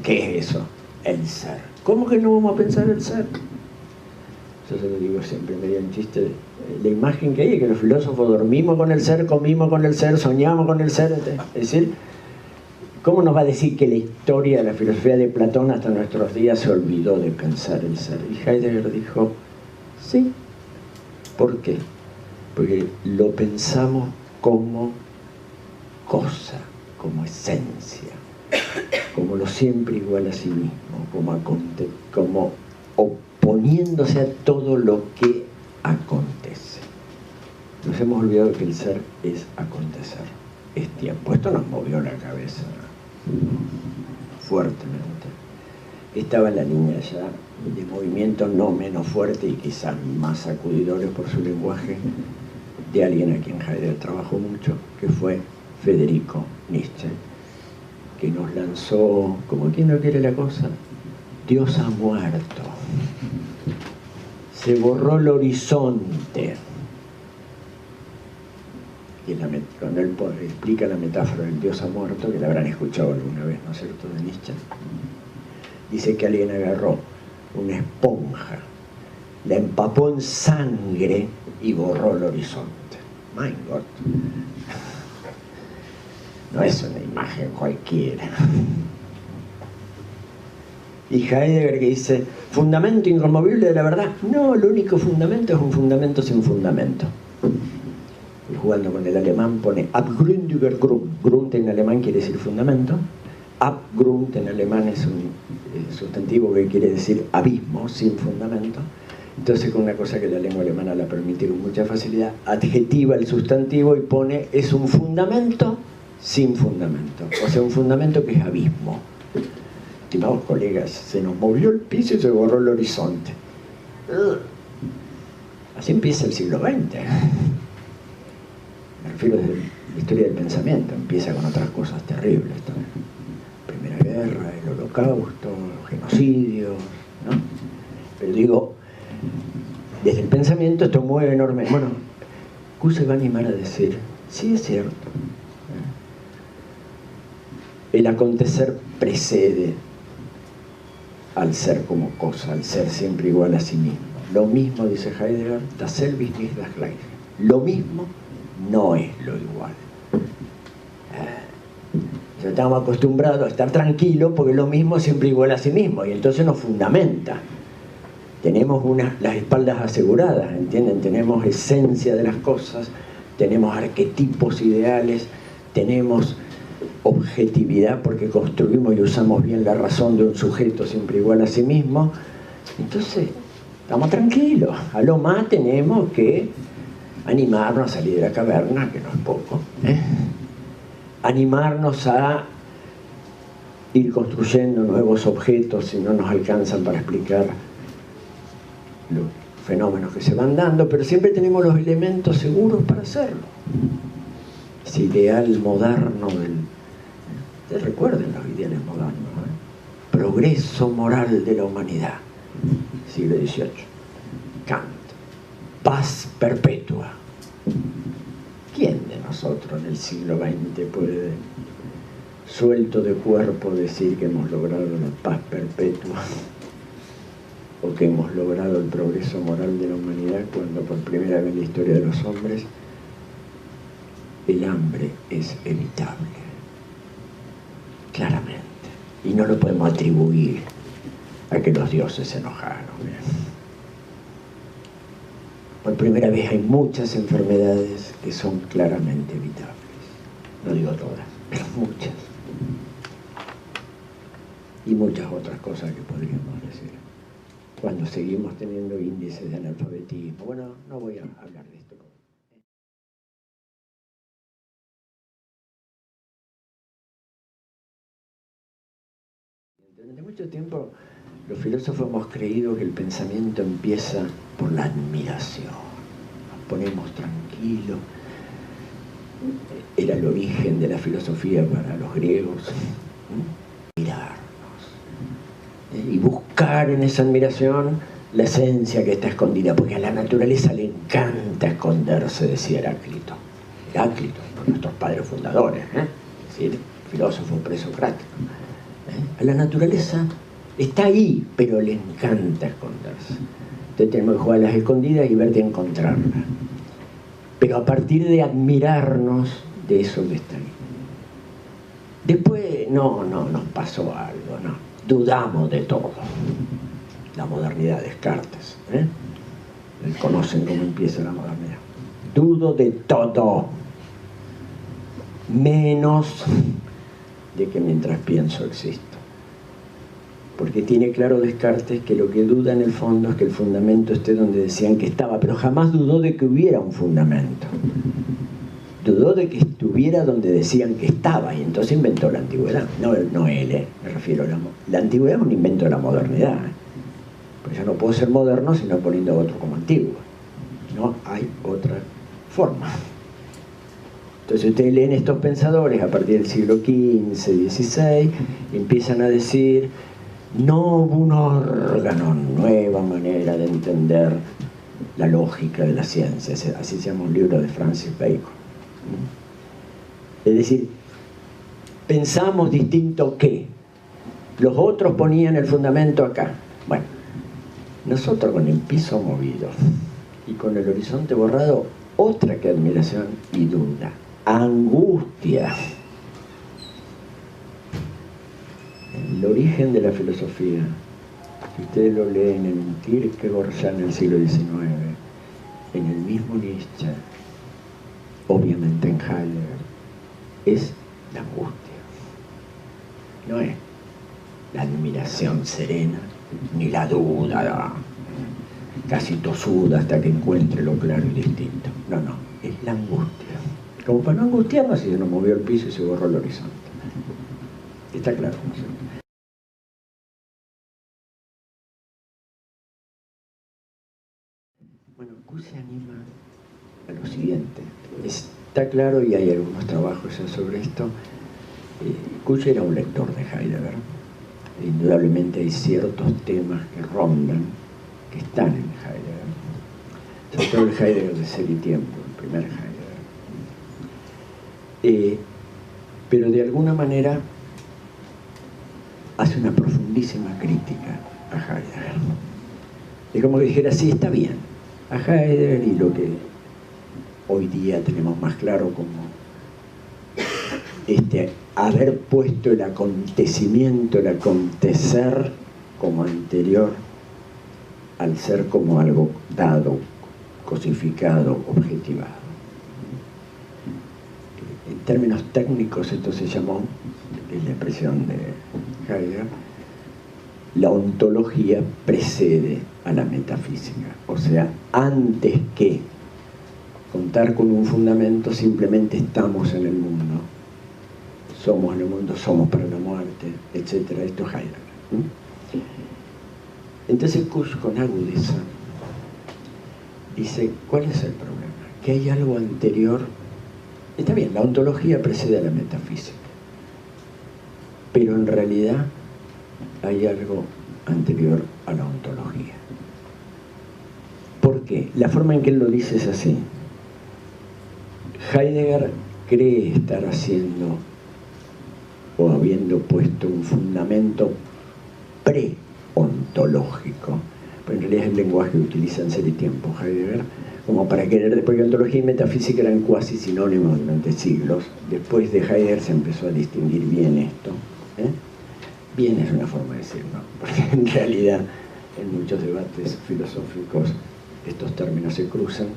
¿Qué es eso? El ser. ¿Cómo que no vamos a pensar el ser? Yo se lo digo siempre medio en chiste. La imagen que hay es que los filósofos dormimos con el ser, comimos con el ser, soñamos con el ser. Es decir, ¿cómo nos va a decir que la historia de la filosofía de Platón hasta nuestros días se olvidó de pensar el ser? Y Heidegger dijo, sí. ¿Por qué? Porque lo pensamos como cosa, como esencia, como lo siempre igual a sí mismo, como oponiéndose a todo lo que acontece. Nos hemos olvidado que el ser es acontecer, es tiempo. Esto nos movió la cabeza fuertemente. Estaba en la línea ya de movimientos no menos fuertes y quizás más sacudidores por su lenguaje de alguien a quien Heidegger trabajó mucho, que fue Federico Nietzsche, que nos lanzó, como quien no quiere la cosa, Dios ha muerto, se borró el horizonte. Y cuando él explica la metáfora del Dios ha muerto, que la habrán escuchado alguna vez, ¿no es cierto?, de Nietzsche, dice que alguien agarró una esponja, la empapó en sangre y borró el horizonte. My God. No es una imagen cualquiera. Y Heidegger que dice, fundamento inconmovible de la verdad. No, el único fundamento es un fundamento sin fundamento. jugando con el alemán, pone Abgründiger Grund. Grund en alemán quiere decir fundamento. Abgrund en alemán es un sustantivo que quiere decir abismo, sin fundamento. Entonces, con una cosa que la lengua alemana la permite con mucha facilidad, adjetiva el sustantivo y pone es un fundamento sin fundamento. O sea, un fundamento que es abismo. Estimados colegas, se nos movió el piso y se borró el horizonte. Así empieza el siglo XX. Me refiero desde la historia del pensamiento. Empieza con otras cosas terribles también. Primera Guerra, el Holocausto, los genocidios, ¿no? Pero digo, desde el pensamiento esto mueve enormemente. Bueno, Q se va a animar a decir, sí es cierto. El acontecer precede al ser como cosa, al ser siempre igual a sí mismo. Lo mismo, dice Heidegger, dasselbe ist nicht das Gleiche. Lo mismo no es lo igual. Ya estamos acostumbrados a estar tranquilos porque lo mismo es siempre igual a sí mismo y entonces nos fundamenta. Tenemos las espaldas aseguradas, ¿entienden? Tenemos esencia de las cosas, tenemos arquetipos ideales, tenemos objetividad porque construimos y usamos bien la razón de un sujeto siempre igual a sí mismo. Entonces, estamos tranquilos. A lo más tenemos que animarnos a salir de la caverna, que no es poco, animarnos a ir construyendo nuevos objetos si no nos alcanzan para explicar los fenómenos que se van dando, pero siempre tenemos los elementos seguros para hacerlo. Ese ideal moderno ustedes recuerden los ideales modernos, progreso moral de la humanidad, siglo XVIII. Kant, paz perpetua. ¿Quién de nosotros en el siglo XX puede, suelto de cuerpo, decir que hemos logrado la paz perpetua o que hemos logrado el progreso moral de la humanidad cuando por primera vez en la historia de los hombres el hambre es evitable? Claramente. Y no lo podemos atribuir a que los dioses se enojaron. Por primera vez hay muchas enfermedades que son claramente evitables. No digo todas, pero muchas. Y muchas otras cosas que podríamos decir. Cuando seguimos teniendo índices de analfabetismo. Bueno, no voy a hablar de esto. Durante mucho tiempo los filósofos hemos creído que el pensamiento empieza por la admiración. Nos ponemos tranquilos. Era el origen de la filosofía para los griegos. Mirarnos. Y buscar en esa admiración la esencia que está escondida, porque a la naturaleza le encanta esconderse, decía Heráclito. Heráclito, nuestros padres fundadores, es decir, filósofo presocrático. A la naturaleza está ahí, pero le encanta esconderse. Entonces tenemos que jugar a las escondidas y ver de encontrarla. Pero a partir de admirarnos de eso que está ahí. Después, no nos pasó algo, no. Dudamos de todo. La modernidad, Descartes. Conocen cómo empieza la modernidad. Dudo de todo. Menos de que mientras pienso existo. Porque tiene claro Descartes que lo que duda en el fondo es que el fundamento esté donde decían que estaba, pero jamás dudó de que hubiera un fundamento. Dudó de que estuviera donde decían que estaba, y entonces inventó la antigüedad. No él, me refiero a la antigüedad es un invento de la modernidad. Pues yo no puedo ser moderno sino poniendo a otro como antiguo. No hay otra forma. Entonces ustedes leen estos pensadores a partir del siglo XV, XVI, empiezan a decir, no hubo un órgano, nueva manera de entender la lógica de la ciencia. Así se llama un libro de Francis Bacon. Es decir, pensamos distinto que los otros ponían el fundamento acá. Bueno, nosotros con el piso movido y con el horizonte borrado, otra que admiración y duda. Angustia. El origen de la filosofía, si ustedes lo leen en un Kierkegaard ya en el siglo XIX, en el mismo Nietzsche, obviamente en Heidegger, es la angustia. No es la admiración serena, ni la duda, casi tosuda hasta que encuentre lo claro y distinto. No, es la angustia. Como para no angustiarnos, si se nos movió el piso y se borró el horizonte. Está claro, ¿no es cierto? Bueno, Kuhn se anima a lo siguiente. Está claro, y hay algunos trabajos ya sobre esto. Kuhn era un lector de Heidegger. Indudablemente hay ciertos temas que rondan, que están en Heidegger. Sobre todo el Heidegger de Ser y Tiempo, el primer Heidegger. Pero de alguna manera hace una profundísima crítica a Heidegger. Es como que dijera, sí, está bien, a Heidegger y lo que hoy día tenemos más claro como haber puesto el acontecimiento, el acontecer como anterior al ser como algo dado, cosificado, objetivado. En términos técnicos esto se llamó, es la expresión de Heidegger, la ontología precede a la metafísica. O sea, antes que contar con un fundamento, simplemente estamos en el mundo. Somos en el mundo, somos para la muerte, etc. Esto es Heidegger. Entonces Kuhn, con agudeza, dice, ¿cuál es el problema? Que hay algo anterior. Está bien, la ontología precede a la metafísica. Pero en realidad hay algo anterior a la ontología. ¿Por qué? La forma en que él lo dice es así. Heidegger cree estar haciendo o habiendo puesto un fundamento pre-ontológico, pero en realidad es el lenguaje que utiliza en Ser y Tiempo Heidegger, como para querer, porque ontología y metafísica eran cuasi sinónimos durante siglos. Después de Heidegger se empezó a distinguir bien esto. Bien es una forma de decirlo, porque en realidad en muchos debates filosóficos estos términos se cruzan.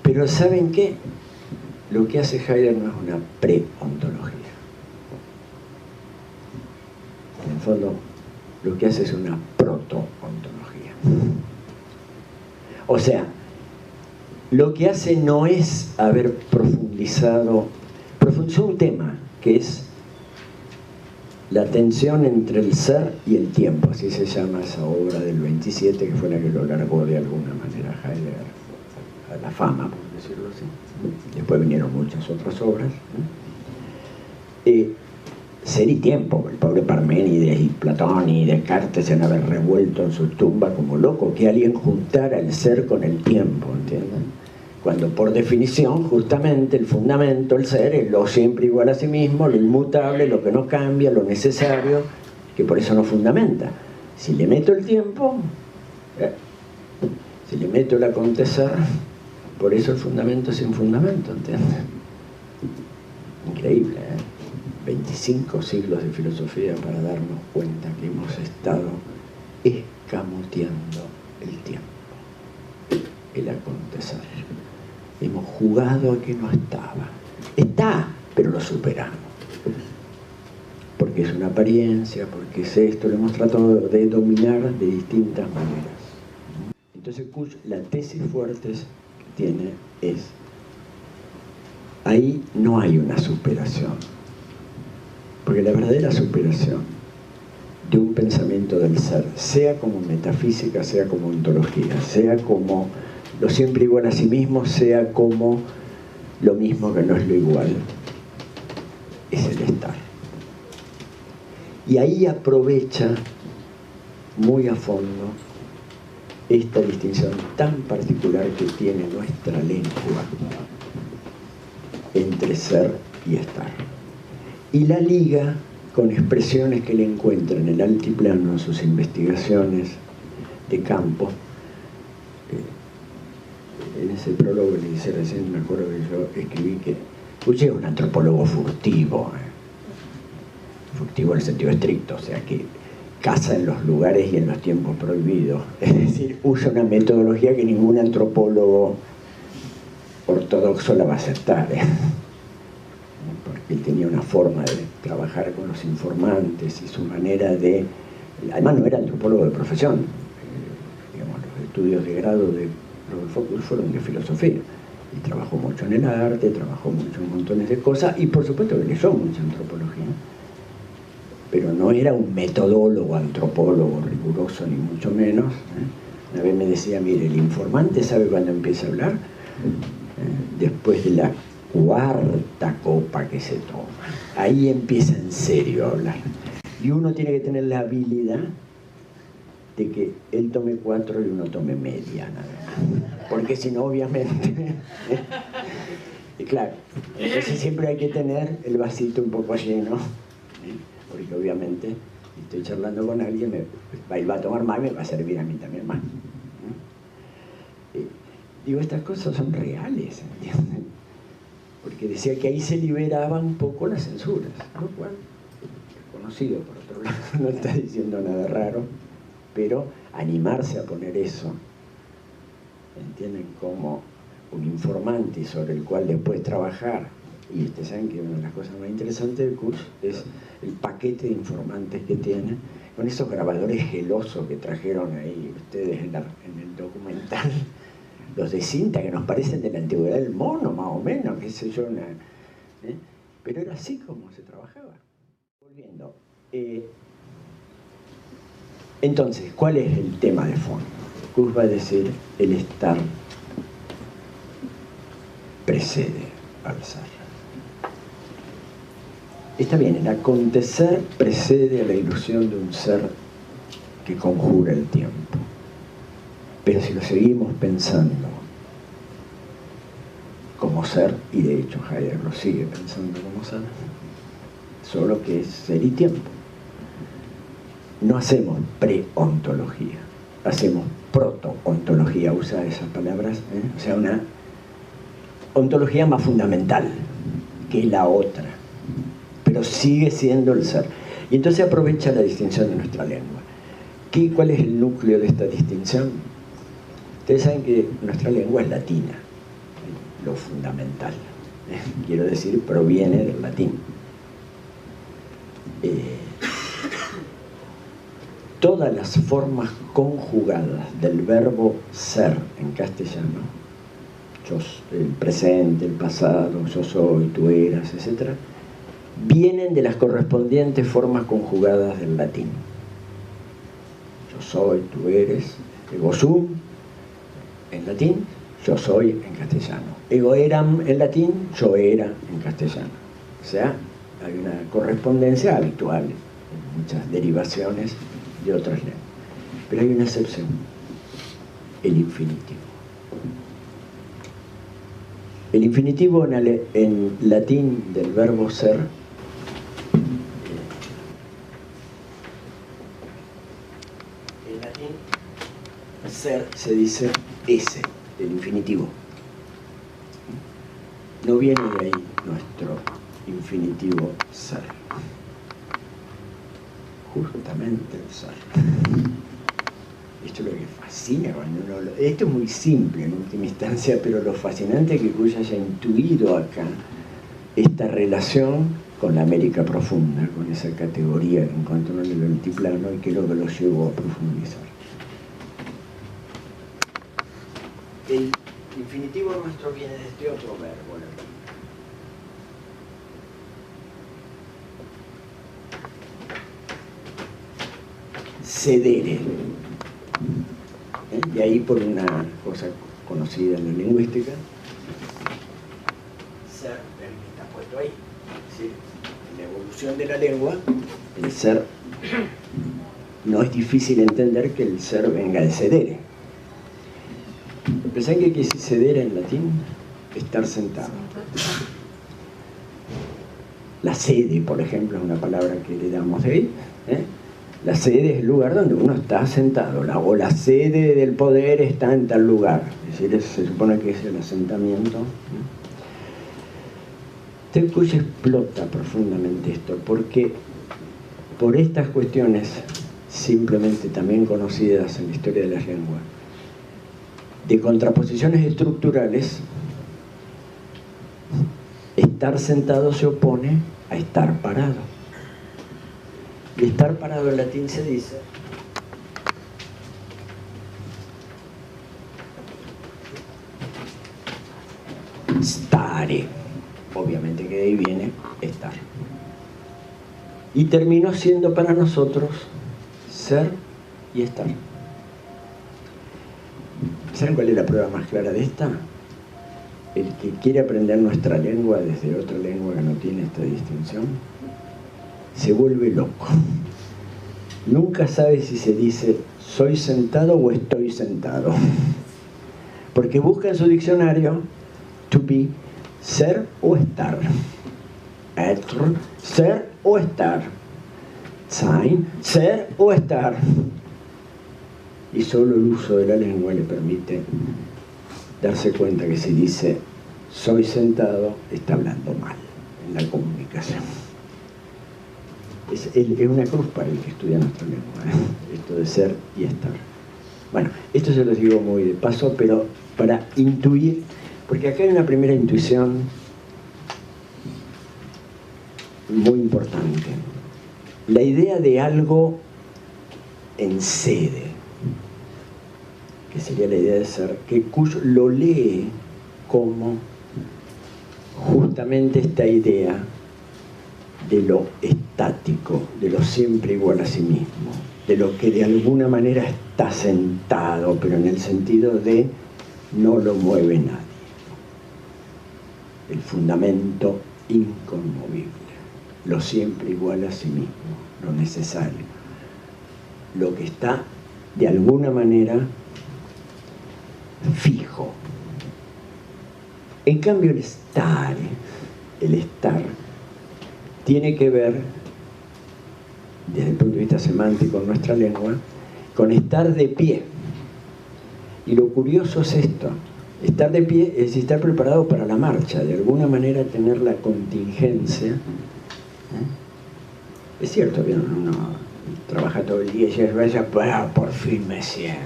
Pero ¿saben qué? Lo que hace Heidegger no es una pre-ontología. En el fondo, lo que hace es una proto-ontología. O sea, lo que hace no es haber profundizó un tema, que es la tensión entre el ser y el tiempo, así se llama esa obra del 27, que fue la que lo largó de alguna manera Heidegger a la fama, por decirlo así. Después vinieron muchas otras obras. Ser y Tiempo, el pobre Parménides y Platón y Descartes se han haber revuelto en su tumba como loco, que alguien juntara el ser con el tiempo, ¿entienden? Cuando por definición, justamente, el fundamento, el ser, es lo siempre igual a sí mismo, lo inmutable, lo que no cambia, lo necesario, que por eso no fundamenta. Si le meto el tiempo, si le meto el acontecer, por eso el fundamento es sin fundamento, ¿entiendes? Increíble, ¿eh? 25 siglos de filosofía para darnos cuenta que hemos estado escamoteando el tiempo, el acontecer. Hemos jugado a que no estaba. Está, pero lo superamos. Porque es una apariencia, porque es esto, lo hemos tratado de dominar de distintas maneras. Entonces Kuhn, la tesis fuerte que tiene es, ahí no hay una superación. Porque la verdadera superación de un pensamiento del ser, sea como metafísica, sea como ontología, sea como lo siempre igual a sí mismo, sea como lo mismo que no es lo igual, es el estar. Y ahí aprovecha muy a fondo esta distinción tan particular que tiene nuestra lengua entre ser y estar. Y la liga con expresiones que le encuentra en el altiplano en sus investigaciones de campo. En ese prólogo le dice recién, me acuerdo que yo escribí que Kuhn es un antropólogo furtivo, furtivo en el sentido estricto, o sea que caza en los lugares y en los tiempos prohibidos, es decir, usa una metodología que ningún antropólogo ortodoxo la va a aceptar, porque él tenía una forma de trabajar con los informantes y su manera de... Además no era antropólogo de profesión, digamos, los estudios de grado de Rodolfo Kusch fueron de filosofía, y trabajó mucho en el arte, trabajó mucho en montones de cosas, y por supuesto que leyó mucha antropología, pero no era un metodólogo antropólogo riguroso, ni mucho menos. Una vez me decía, mire, el informante sabe cuándo empieza a hablar, después de la cuarta copa que se toma. Ahí empieza en serio a hablar. Y uno tiene que tener la habilidad de que él tome 4 y uno tome media, nada más. Porque si no, obviamente... Y claro, entonces siempre hay que tener el vasito un poco lleno, porque obviamente si estoy charlando con alguien, él va a tomar más y me va a servir a mí también más. Digo, estas cosas son reales, ¿entienden? Porque decía que ahí se liberaba un poco las censuras, lo cual es conocido por otro lado, no está diciendo nada raro, pero animarse a poner eso, ¿entienden? Como un informante sobre el cual después trabajar. Y ustedes saben que una de las cosas más interesantes de Kusch es el paquete de informantes que tiene, con esos grabadores gelosos que trajeron ahí ustedes en el documental, los de cinta que nos parecen de la antigüedad del mono, más o menos, qué sé yo, pero era así como se trabajaba. Volviendo. Entonces, ¿cuál es el tema de fondo? Kusch va a decir, el estar precede al ser. Está bien, el acontecer precede a la ilusión de un ser que conjura el tiempo. Pero si lo seguimos pensando como ser, y de hecho Heidegger lo sigue pensando como ser, solo que es ser y tiempo. No hacemos pre-ontología, hacemos proto-ontología, usa esas palabras, o sea, una ontología más fundamental que la otra, pero sigue siendo el ser. Y entonces aprovecha la distinción de nuestra lengua. ¿Cuál es el núcleo de esta distinción? Ustedes saben que nuestra lengua es latina, lo fundamental, quiero decir, proviene del latín. Todas las formas conjugadas del verbo ser en castellano, el presente, el pasado, yo soy, tú eras, etc., vienen de las correspondientes formas conjugadas del latín. Yo soy, tú eres, ego sum en latín, yo soy en castellano. Ego eram en latín, yo era en castellano. O sea, hay una correspondencia habitual en muchas derivaciones de otras lenguas. Pero hay una excepción, el infinitivo. El infinitivo en latín del verbo ser en latín ser se dice ese, del infinitivo. No viene de ahí nuestro infinitivo ser. Justamente el ser. Esto es lo que fascina cuando uno lo... Esto es muy simple en última instancia, pero lo fascinante es que Kusch haya intuido acá esta relación con la América profunda, con esa categoría que encontró en el altiplano y que es lo que lo llevó a profundizar. El infinitivo nuestro viene de este otro verbo, latín. Cedere. Y ahí por una cosa conocida en la lingüística, ser está puesto ahí. Es decir, en la evolución de la lengua, el ser, no es difícil entender que el ser venga de cedere. ¿Pensaban qué quiere decir cedere en latín? Estar sentado. La sede, por ejemplo, es una palabra que le damos de ahí. La sede es el lugar donde uno está sentado, o la sede del poder está en tal lugar. Es decir, se supone que es el asentamiento. Kusch explota profundamente esto, porque por estas cuestiones, simplemente también conocidas en la historia de las lenguas, de contraposiciones estructurales, estar sentado se opone a estar parado. Y estar parado en latín se dice stare. Obviamente que de ahí viene estar. Y terminó siendo para nosotros ser y estar. ¿Saben cuál es la prueba más clara de esta? El que quiere aprender nuestra lengua desde otra lengua que no tiene esta distinción, se vuelve loco. Nunca sabe si se dice soy sentado o estoy sentado. Porque busca en su diccionario to be, ser o estar. Être, ser o estar. Sein, ser o estar. Y solo el uso de la lengua le permite darse cuenta que si dice soy sentado, está hablando mal en la comunicación. Es una cruz para el que estudia nuestra lengua, esto de ser y estar. Bueno, esto se lo digo muy de paso, pero para intuir, porque acá hay una primera intuición muy importante. La idea de algo en sede, que sería la idea de ser, que Kush lo lee como justamente esta idea de lo estático, de lo siempre igual a sí mismo, de lo que de alguna manera está sentado, pero en el sentido de no lo mueve nadie. El fundamento inconmovible, lo siempre igual a sí mismo, lo necesario, lo que está de alguna manera fijo. En cambio el estar tiene que ver, desde el punto de vista semántico en nuestra lengua, con estar de pie. Y lo curioso es esto: estar de pie es estar preparado para la marcha, de alguna manera tener la contingencia. Es cierto que uno trabaja todo el día y ya vaya, por fin me siento.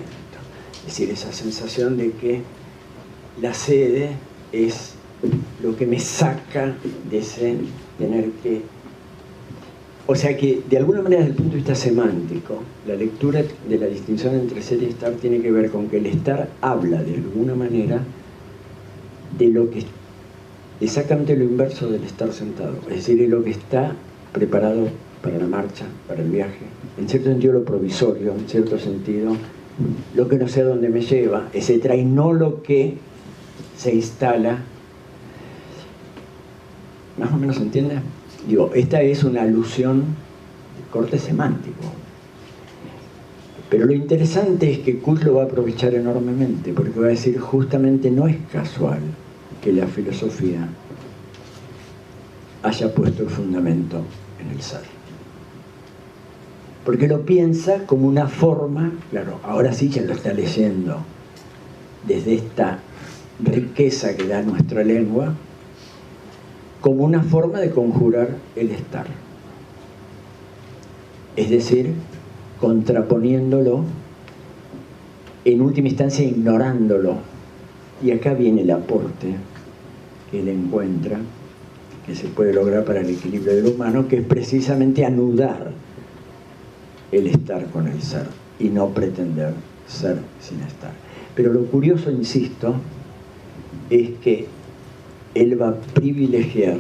Es decir, esa sensación de que la sede es lo que me saca de ese tener que... O sea que, de alguna manera, desde el punto de vista semántico, la lectura de la distinción entre ser y estar tiene que ver con que el estar habla, de alguna manera, de lo que... exactamente lo inverso del estar sentado. Es decir, de lo que está preparado para la marcha, para el viaje. En cierto sentido, lo provisorio, en cierto sentido, lo que no sé a dónde me lleva, etc. Y no lo que se instala. ¿Más o menos se entiende? Digo, esta es una alusión de corte semántico. Pero lo interesante es que Kush lo va a aprovechar enormemente, porque va a decir, justamente no es casual que la filosofía haya puesto el fundamento en el ser. Porque lo piensa como una forma, claro, ahora sí ya lo está leyendo desde esta riqueza que da nuestra lengua, como una forma de conjurar el estar. Es decir, contraponiéndolo, en última instancia ignorándolo. Y acá viene el aporte que él encuentra, que se puede lograr para el equilibrio del humano, que es precisamente anudar el estar con el ser y no pretender ser sin estar. Pero lo curioso, insisto, es que él va a privilegiar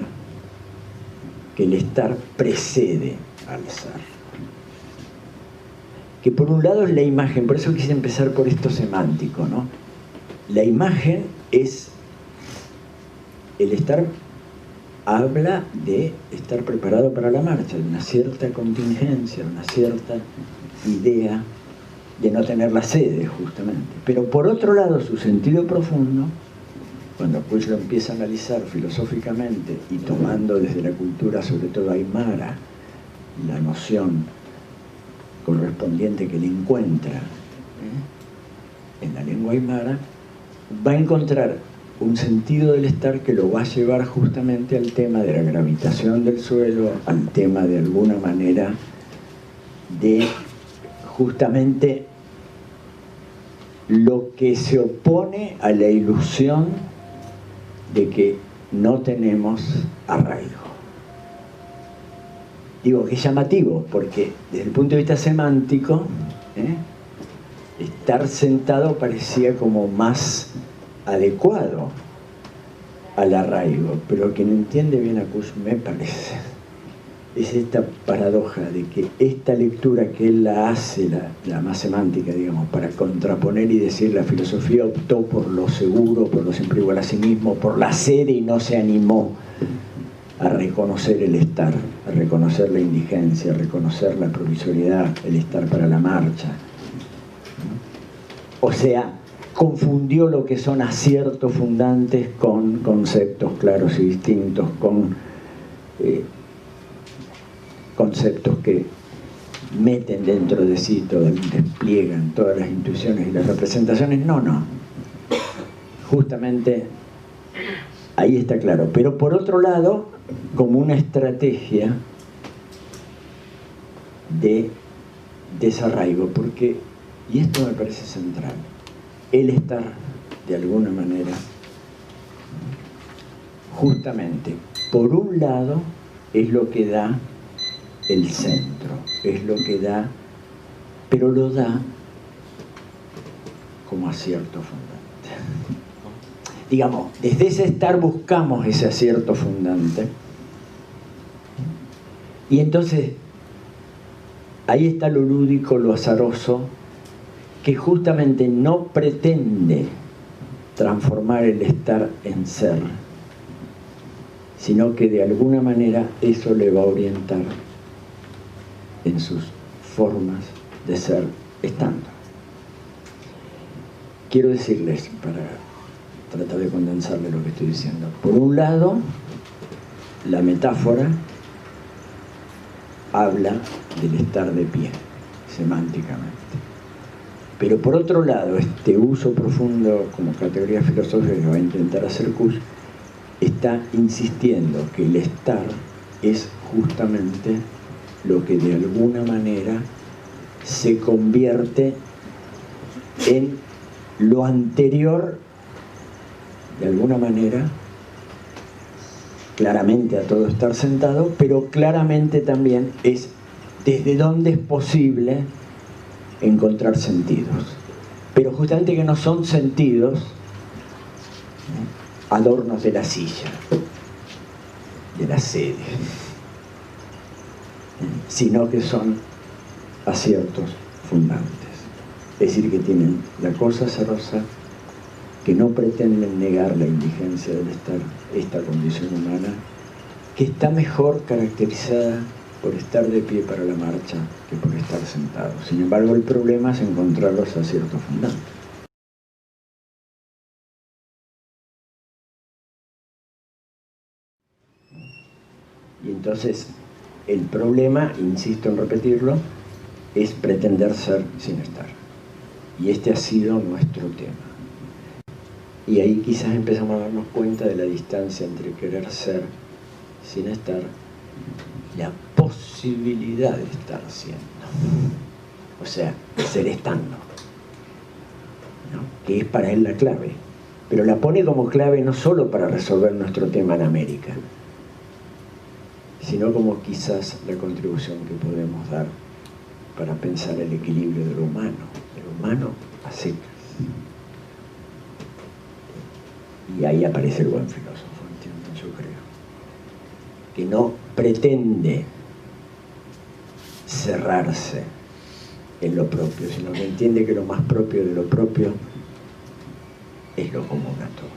que el estar precede al ser. Que por un lado es la imagen, por eso quise empezar por esto semántico, ¿no? La imagen es el estar, habla de estar preparado para la marcha, de una cierta contingencia, de una cierta idea de no tener la sede, justamente. Pero por otro lado, su sentido profundo, cuando Kush lo empieza a analizar filosóficamente y tomando desde la cultura, sobre todo aymara, la noción correspondiente que le encuentra en la lengua aymara, va a encontrar un sentido del estar que lo va a llevar justamente al tema de la gravitación del suelo, al tema de alguna manera de justamente lo que se opone a la ilusión de que no tenemos arraigo. Digo que es llamativo, porque desde el punto de vista semántico, estar sentado parecía como más adecuado al arraigo, pero quien entiende bien a Kusch, me parece, es esta paradoja de que esta lectura que él la hace, la más semántica, digamos, para contraponer y decir la filosofía optó por lo seguro, por lo siempre igual a sí mismo, por la sede y no se animó a reconocer el estar, a reconocer la indigencia, a reconocer la provisoriedad, el estar para la marcha. O sea, confundió lo que son aciertos fundantes con conceptos claros y distintos, con conceptos que meten dentro de sí todo, despliegan todas las intuiciones y las representaciones. No. Justamente ahí está claro. Pero por otro lado, como una estrategia de desarraigo, porque, y esto me parece central, el estar, de alguna manera, justamente, por un lado, es lo que da el centro, es lo que da, pero lo da como acierto fundante. Digamos, desde ese estar buscamos ese acierto fundante, y entonces ahí está lo lúdico, lo azaroso, que justamente no pretende transformar el estar en ser, sino que de alguna manera eso le va a orientar en sus formas de ser estando. Quiero decirles, para tratar de condensarle lo que estoy diciendo, por un lado, la metáfora habla del estar de pie, semánticamente. Pero por otro lado, este uso profundo como categoría filosófica que va a intentar hacer Kusch, está insistiendo que el estar es justamente lo que de alguna manera se convierte en lo anterior, de alguna manera, claramente a todo estar sentado, pero claramente también es desde donde es posible encontrar sentidos, pero justamente que no son sentidos adornos de la silla, de la sede, sino que son aciertos fundantes, es decir, que tienen la cosa azarosa, que no pretenden negar la indigencia del estar, esta condición humana, que está mejor caracterizada por estar de pie para la marcha que por estar sentado. Sin embargo, el problema es encontrar los aciertos fundantes. Y entonces, el problema, insisto en repetirlo, es pretender ser sin estar. Y este ha sido nuestro tema. Y ahí quizás empezamos a darnos cuenta de la distancia entre querer ser sin estar y la posibilidad de estar siendo. O sea, ser estando, ¿no? Que es para él la clave. Pero la pone como clave no solo para resolver nuestro tema en América, sino como quizás la contribución que podemos dar para pensar el equilibrio de lo humano a secas. Y ahí aparece el buen filósofo, ¿entienden? Yo creo. Que no pretende cerrarse en lo propio, sino que entiende que lo más propio de lo propio es lo común a todos.